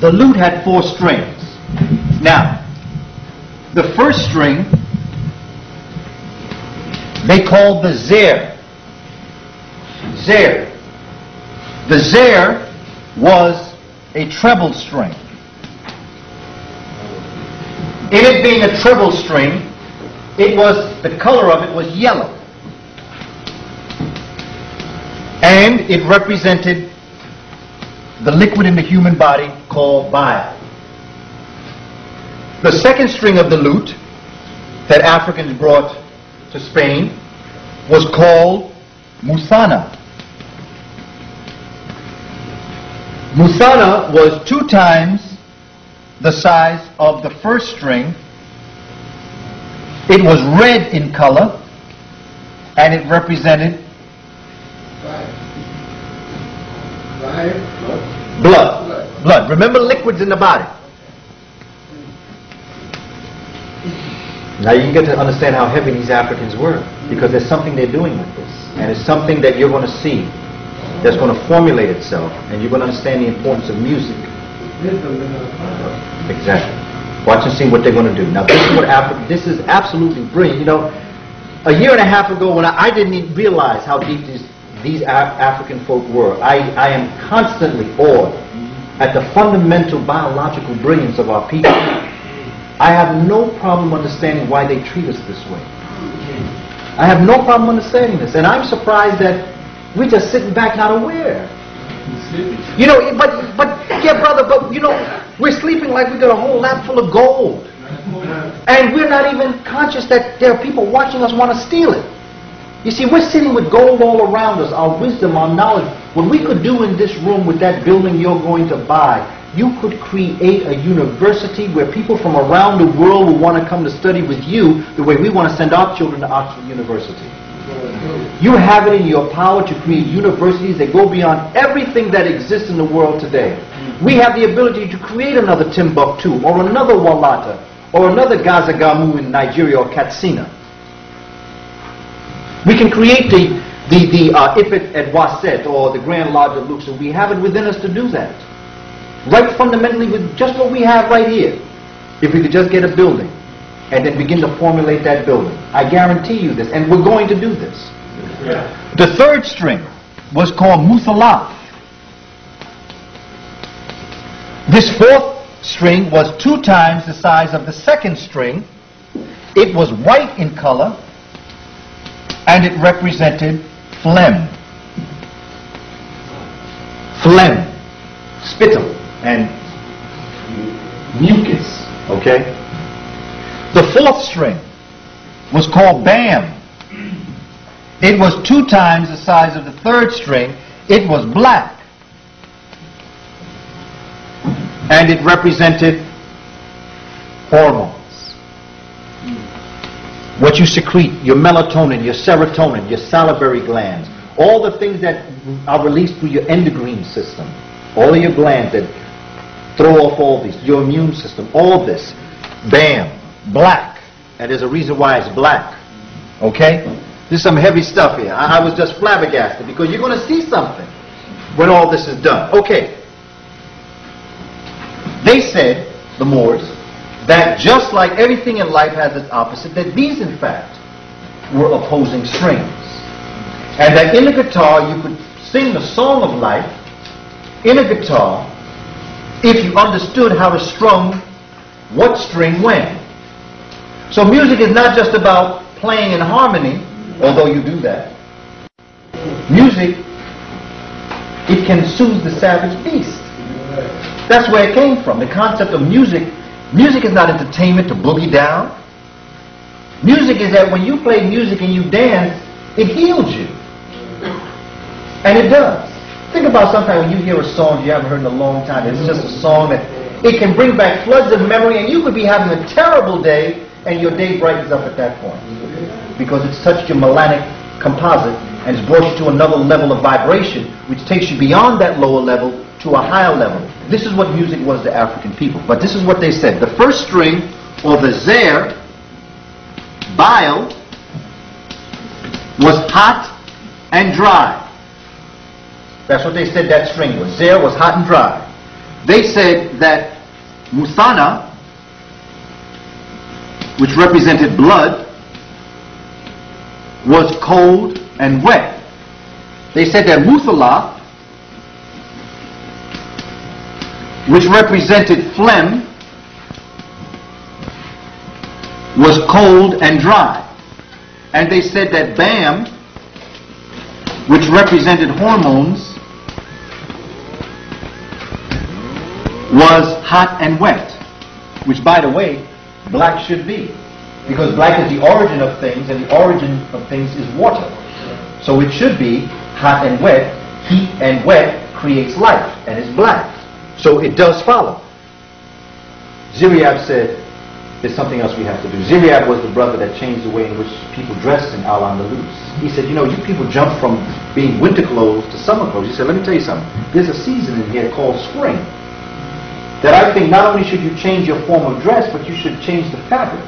The lute had 4 strings. Now, the first string they called the zer. Zer. The zer was a treble string. In it being a treble string, the color of it was yellow. And it represented the liquid in the human body called bile. The second string of the lute that Africans brought to Spain was called musana. Musana was 2 times the size of the first string. It was red in color, and it represented blood. Blood. Remember, liquids in the body. Now you can get to understand how heavy these Africans were, because there's something they're doing with this, and it's something that you're going to see that's going to formulate itself, and you're going to understand the importance of music. Exactly. Watch and see what they're going to do. Now this is absolutely brilliant. You know, a year and a half ago, when I didn't even realize how deep these African folk were. I am constantly awed at the fundamental biological brilliance of our people. I have no problem understanding why they treat us this way. I have no problem understanding this, and I'm surprised that we're just sitting back not aware. You know, but yeah, brother, but you know, we're sleeping like we got a whole lap full of gold, and we're not even conscious that there are people watching us want to steal it. You see, we're sitting with gold all around us, our wisdom, our knowledge. What we could do in this room with that building you're going to buy, you could create a university where people from around the world will want to come to study with you the way we want to send our children to Oxford University. You have it in your power to create universities that go beyond everything that exists in the world today. We have the ability to create another Timbuktu, or another Walata, or another Gazagamu in Nigeria, or Katsina. We can create the Ifit at Waset, or the Grand Lodge of Luxor. We have it within us to do that. Right fundamentally with just what we have right here. If we could just get a building and then begin to formulate that building. I guarantee you this, and we're going to do this. Yeah. The third string was called Musalaf. This fourth string was 2 times the size of the second string. It was white in color, and it represented phlegm. Phlegm, spittle, and mucus, okay? The fourth string was called Bam. It was 2 times the size of the third string. It was black. And it represented hormones. What you secrete, your melatonin, your serotonin, your salivary glands, all the things that are released through your endocrine system, all of your glands that throw off all these, your immune system, all this. Bam, black. And there's a reason why it's black. Okay? This is some heavy stuff here. I was just flabbergasted because you're going to see something when all this is done. Okay. They said, the Moors, that just like everything in life has its opposite, that these, in fact, were opposing strings. And that in the guitar, you could sing the song of life in a guitar if you understood how to strum what string when. So music is not just about playing in harmony, although you do that. Music, it can soothe the savage beast. That's where it came from. The concept of music. Music is not entertainment to boogie down. Music is that when you play music and you dance, it heals you. And it does. Think about sometimes when you hear a song you haven't heard in a long time. It's just a song that it can bring back floods of memory, and you could be having a terrible day and your day brightens up at that point. Because it's touched your melanic composite and it's brought you to another level of vibration, which takes you beyond that lower level to a higher level. This is what music was to African people. But this is what they said. The first string, or the zer, bile, was hot and dry. That's what they said that string was. Zer was hot and dry. They said that Musana, which represented blood, was cold and wet. They said that Muthala, which represented phlegm, was cold and dry. And they said that Bam, which represented hormones, was hot and wet. Which, by the way, black should be. Because black is the origin of things, and the origin of things is water. So it should be hot and wet. Heat and wet creates life, and it's black. So it does follow. Ziriab said, there's something else we have to do. Ziriab was the brother that changed the way in which people dressed in Al-Andalus. He said, you know, you people jump from being winter clothes to summer clothes. He said, let me tell you something. There's a season in here called spring. That I think not only should you change your form of dress, but you should change the fabric.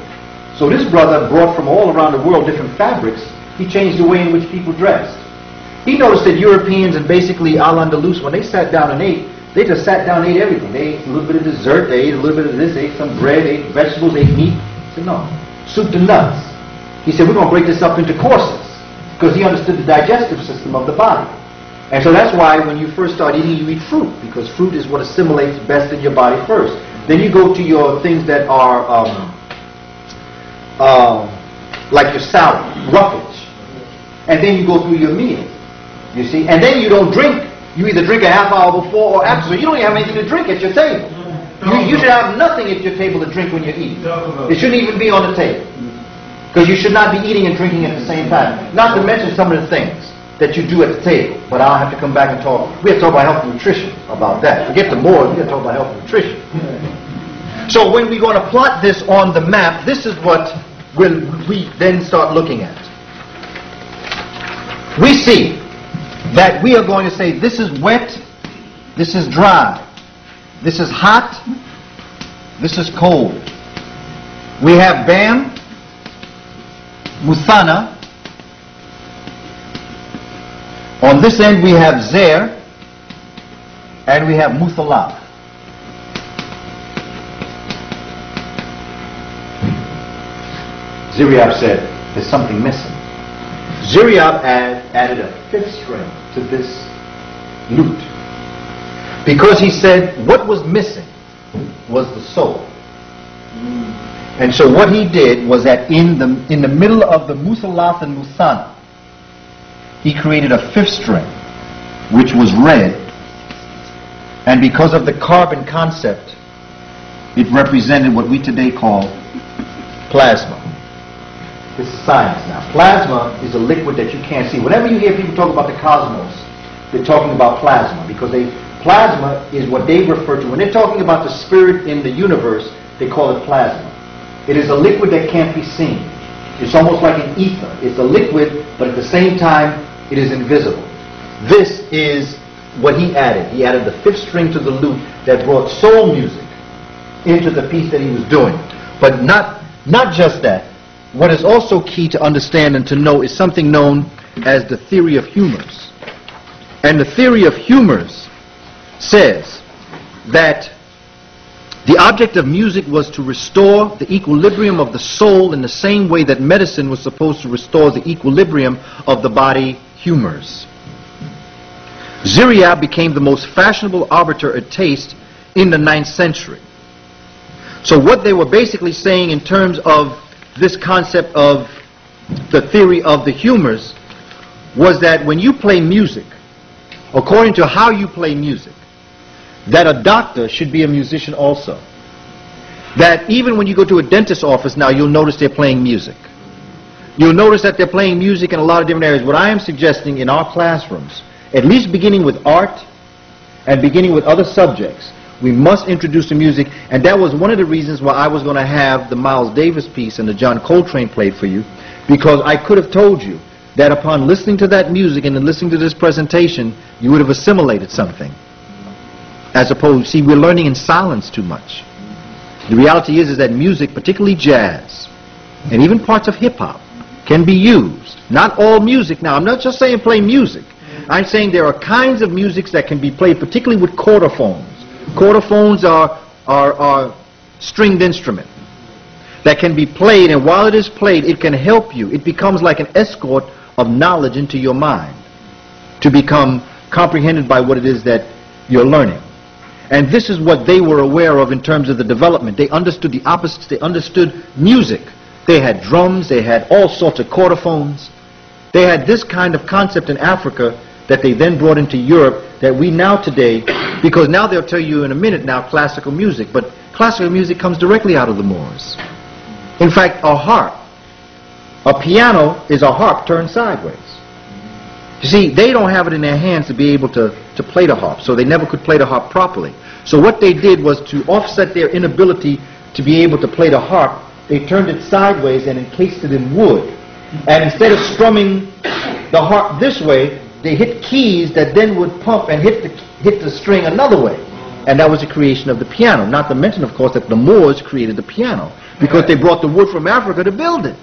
So this brother brought from all around the world different fabrics. He changed the way in which people dressed. He noticed that Europeans and basically Al-Andalus, when they sat down and ate, they just sat down and ate everything. They ate a little bit of dessert, they ate a little bit of this, they ate some bread, they ate vegetables, they ate meat. He said, no, soup to nuts. He said, we're going to break this up into courses, because he understood the digestive system of the body. And so that's why when you first start eating, you eat fruit, because fruit is what assimilates best in your body first. Then you go to your things that are like your salad, roughage. And then you go through your meal, you see. And then you don't drink. You either drink a half hour before or after, so you don't even have anything to drink at your table. You should have nothing at your table to drink when you're eating. It shouldn't even be on the table. Because you should not be eating and drinking at the same time. Not to mention some of the things that you do at the table. But I'll have to come back and talk. We have to talk about health and nutrition about that. Forget the more, we have to talk about health and nutrition. So when we're going to plot this on the map, this is what we then start looking at. We see that we are going to say this is wet, this is dry, this is hot, this is cold. We have Bam, Musana. On this end we have Zer, and we have Muthala. Ziriab said, there's something missing. Ziriab added a fifth string to this lute. Because he said what was missing was the soul. And so what he did was that in the middle of the Musalath and Musana, he created a fifth string, which was red. And because of the carbon concept, it represented what we today call plasma. This is science now. Plasma is a liquid that you can't see. Whenever you hear people talk about the cosmos, they're talking about plasma, because plasma is what they refer to. When they're talking about the spirit in the universe, they call it plasma. It is a liquid that can't be seen. It's almost like an ether. It's a liquid, but at the same time, it is invisible. This is what he added. He added the fifth string to the lute that brought soul music into the piece that he was doing. But not just that. What is also key to understand and to know is something known as the theory of humors. And the theory of humors says that the object of music was to restore the equilibrium of the soul in the same way that medicine was supposed to restore the equilibrium of the body humors. Ziryab became the most fashionable arbiter of taste in the 9th century. So what they were basically saying in terms of this concept of the theory of the humors was that when you play music, according to how you play music, that a doctor should be a musician also. That even when you go to a dentist's office now, you'll notice they're playing music. You'll notice that they're playing music in a lot of different areas. What I am suggesting in our classrooms, at least beginning with art and beginning with other subjects, we must introduce the music, and that was one of the reasons why I was going to have the Miles Davis piece and the John Coltrane played for you, because I could have told you that upon listening to that music and then listening to this presentation, you would have assimilated something. As opposed, see, we're learning in silence too much. The reality is that music, particularly jazz, and even parts of hip-hop, can be used. Not all music. Now, I'm not just saying play music. I'm saying there are kinds of musics that can be played, particularly with quarterphones. Quarterphones are stringed instrument that can be played, and while it is played, it can help you. It becomes like an escort of knowledge into your mind to become comprehended by what it is that you're learning. And this is what they were aware of in terms of the development. They understood the opposites. They understood music. They had drums. They had all sorts of quarterphones. They had this kind of concept in Africa that they then brought into Europe that we now today, because now they'll tell you in a minute now classical music, but classical music comes directly out of the Moors. In fact, a harp, a piano is a harp turned sideways. You see, they don't have it in their hands to be able to play the harp, so they never could play the harp properly. So what they did was to offset their inability to be able to play the harp, they turned it sideways and encased it in wood. And instead of strumming the harp this way, they hit keys that then would pump and hit the string another way. And that was the creation of the piano. Not to mention, of course, that the Moors created the piano because they brought the wood from Africa to build it.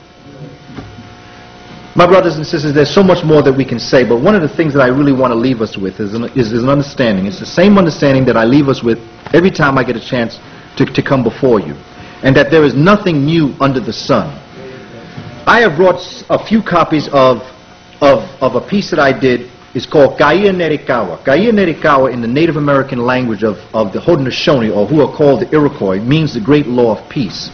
My brothers and sisters, there's so much more that we can say, but one of the things that I really want to leave us with is an understanding. It's the same understanding that I leave us with every time I get a chance to come before you, and that there is nothing new under the sun. I have brought a few copies of a piece that I did. It's called Kaya Nerikawa. Kaya Nerikawa in the Native American language of the Haudenosaunee, or who are called the Iroquois, means the great law of peace.